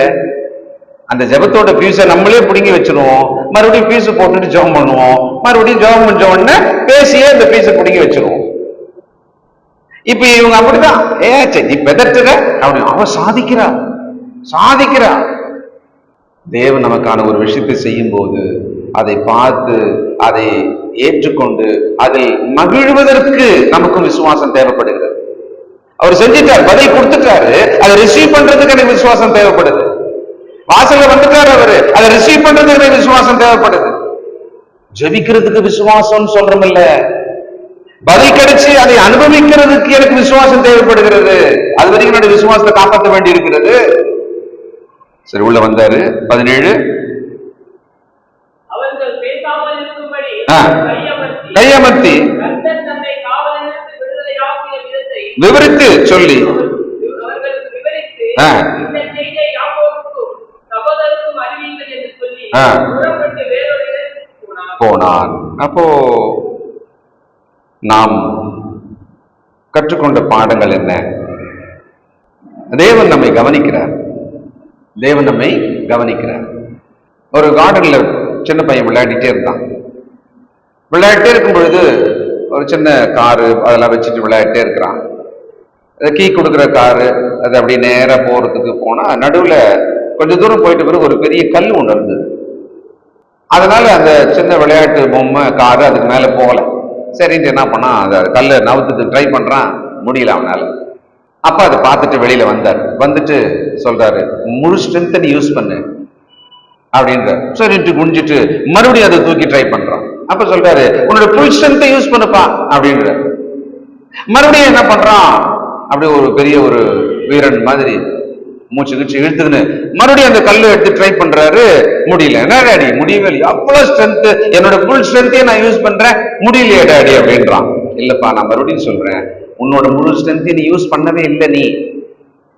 அந்த ஜெபத்தோட பீஸை நம்மளே பிடுங்கி வச்சிருவோம். மறுபடியும் பீஸ் போட்டுட்டு ஜெபம் பண்ணுவோம். மறுபடியும் ஜெபம் பண்ண உடனே பேசியே இந்த பீஸை பிடுங்கி வச்சிருவோம். இப்ப இவங்க அப்படிதான், சரி நீ பெதட்டுற அப்படின்னு. அவன் சாதிக்கிறா. தேவன் நமக்கான ஒரு விஷயத்தை செய்யும் போது அதை பார்த்து அதை ஏற்றுக்கொண்டு அதில் மகிழ்வதற்கு நமக்கும் விசுவாசம் தேவைப்படுகிறது. அவர் செஞ்சிட்டார், பதில் கொடுத்துட்டாரு, அதை ரிசீவ் பண்றதுக்கு எனக்கு விசுவாசம் தேவைப்படுது. வாசல்ல வந்துட்டாரு அவரு, அதை ரிசீவ் பண்றதுக்கு எனக்கு விசுவாசம் தேவைப்படுது. ஜெபிக்கிறதுக்கு விசுவாசம் சொல்றோம் இல்ல, பதில் கிடைச்சு அதை அனுபவிக்கிறதுக்கு எனக்கு விசுவாசம் தேவைப்படுகிறது. அது வரைக்கும் என்னுடைய விசுவாசத்தை காப்பாற்ற வேண்டி இருக்கிறது. சரி, உள்ள வந்தாரு. 17 கையமர்த்தி விவரித்து சொல்லி போனான். அப்போ நாம் கற்றுக்கொண்ட பாடங்கள் என்ன? தேவன் நம்மை கவனிக்கிறார். ஒரு கார்டன்ல சின்ன பையன் விளையாடிட்டே இருந்தான். விளையாடிட்டே இருக்கும் பொழுது ஒரு சின்ன காரு அதெல்லாம் வச்சுட்டு விளையாடிட்டே இருக்கிறான். கீ கொடுக்குற காரு அது அப்படி நேரா போறதுக்கு போனா நடுவுல கொஞ்சம் தூரம் போயிட்டு பிறகு ஒரு பெரிய கல் ஒண்ணு இருந்தது. அதனால அந்த சின்ன விளையாட்டு பொம்மை காரு அதுக்கு மேல போகல. சரின்ட்டு என்ன பண்ணா, அந்த கல்லை நவுத்துக்கு ட்ரை பண்றான், முடியல அவனால. அப்ப அதை பார்த்துட்டு வெளியில வந்தார். வந்துட்டு சொல்றாரு, முழு ஸ்ட்ரென்த் நீ யூஸ் பண்ணு அப்படின்ற. சரின்ட்டு குனிஞ்சிட்டு மறுபடியும் அதை தூக்கி ட்ரை பண்றான். அப்ப சொல்றாரு, உன்னோட ஃபுல் ஸ்ட்ரென்த்தை யூஸ் பண்ணுப்பா அப்படின்ற. மறுபடியும் என்ன பண்றான், அப்படியே ஒரு பெரிய ஒரு வீரன் மாதிரி மூச்சு கிச்சு இழுத்துக்குன்னு மறுபடியும் அந்த கல்லு எடுத்து ட்ரை பண்றாரு. முடியல. என்ன டாடி முடியவே இல்லை, அவ்வளவு ஸ்ட்ரென்த், என்னோட ஃபுல் ஸ்ட்ரென்த்தையே நான் யூஸ் பண்றேன், முடியலையே டாடி அப்படின்றான். இல்லப்பா, நான் மறுபடியும் சொல்றேன், உன்னோட முழு ஸ்ட்ரென்த்தை நீ யூஸ் பண்ணவே இல்லை.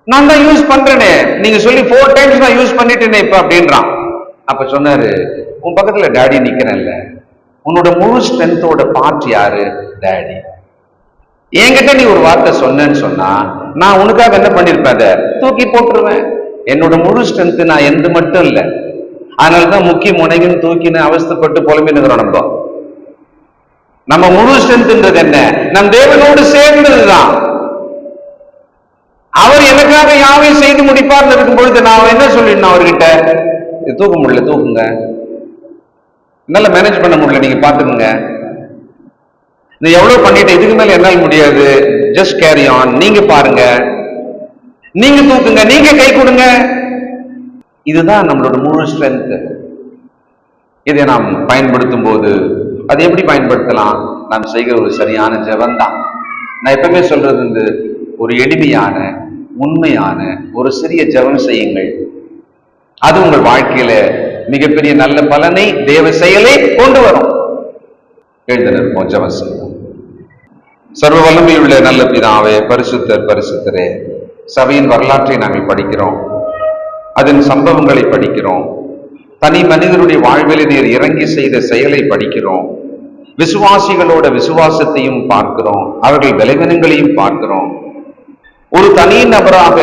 நான் தான் யூஸ் பண்றேனே, நீங்க சொல்லி 4 times நான் யூஸ் பண்ணிட்டேனே இப்ப அப்படின்றான். அப்ப சொன்னாரு, உன் பக்கத்துல டாடி நிக்கிறேன்ல, உன்னோட முழு ஸ்ட்ரென்த்தோட பார்ட் யாரு? டாடி. என்கிட்ட நீ ஒரு வார்த்தை சொன்னேன்னு சொன்னா நான் உனக்காக என்ன பண்ணிருப்பேன், அதை தூக்கி போட்டுருவேன். என்னோட முழு ஸ்ட்ரென்த் நான் எந்த மட்டும் இல்லை. அதனாலதான் முக்கிய முனைகின்னு தூக்கின்னு அவஸ்தைப்பட்டு புலம்பினுக்கிறோம். நம்ம முழு ஸ்ட்ரென்த்ன்றது என்ன? நம் தேவனோடு சேர்ந்ததுதான். அவர் எனக்காக யாவையும் செய்து முடிப்பார்னு இருக்கும் பொழுது நான் என்ன சொல்லிடணும் அவர்கிட்ட, தூக்க முடியல, தூக்குங்க, என்னால மேனேஜ் பண்ண முடியல, நீங்க பாத்துக்கோங்க, நீ எவ்வளவு பண்ணிட்டு இதுக்கு மேல என்னால் முடியாது, ஜஸ்ட் கேரி ஆன், நீங்க பாருங்க, நீங்க தூக்குங்க, நீங்க கை கொடுங்க. இதுதான் நம்மளோட முழு ஸ்ட்ரென்த். இதை நாம் பயன்படுத்தும் போது அதை எப்படி பயன்படுத்தலாம்? நாம் செய்கிற ஒரு சரியான ஜெபம் தான். நான் எப்பவுமே சொல்றது, ஒரு எளிமையான உண்மையான ஒரு சிறிய ஜெபம் செய்யுங்கள். அது உங்கள் வாழ்க்கையில மிகப்பெரிய நல்ல பலனை, தேவ செயலை கொண்டு வரும். எழுந்திருப்போம், ஜெபம் செய்வோம். சர்வ வல்லமையுள்ள நல்ல பிதாவே, பரிசுத்தர் பரிசுத்தரே, சபையின் வரலாற்றை நாங்கள் படிக்கிறோம், அதன் சம்பவங்களை படிக்கிறோம், தனி மனிதனுடைய வாழ்வில் நீர் இறங்கி செய்த செயலை படிக்கிறோம், விசுவாசிகளோட விசுவாசத்தையும் பார்க்கிறோம், அவர்கள் பலவீனங்களையும் பார்க்கிறோம். ஒரு தனி நபராக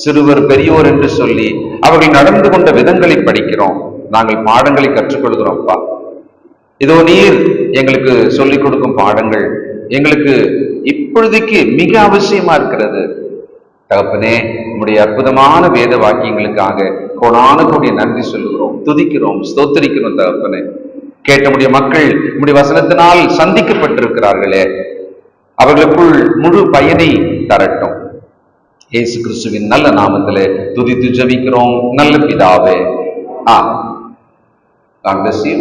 சிறுவர் பெரியோர் என்று சொல்லி அவர்கள் நடந்து கொண்ட விதங்களை படிக்கிறோம். நாங்கள் பாடங்களை கற்றுக்கொள்கிறோம். அப்பா, இதோ நீர் எங்களுக்கு சொல்லிக் கொடுக்கும் பாடங்கள் எங்களுக்கு இப்பொழுதைக்கு மிக அவசியமா இருக்கிறது. தகப்பனே, உம்முடைய அற்புதமான வேத வாக்கியங்களுக்காக கோடான கோடி நன்றி சொல்லுகிறோம், துதிக்கிறோம், ஸ்தோத்திரிக்கிறோம். தகப்பனே, கேட்ட முடிய மக்கள் உம்முடைய வசனத்தினால் சந்திக்கப்பட்டிருக்கிறார்களே, அவர்களுக்குள் முழு பயனை தரட்டும். இயேசு கிறிஸ்துவின் நல்ல நாமத்திலே துதித்து ஜெபிக்கிறோம் நல்ல பிதாவே. God bless you.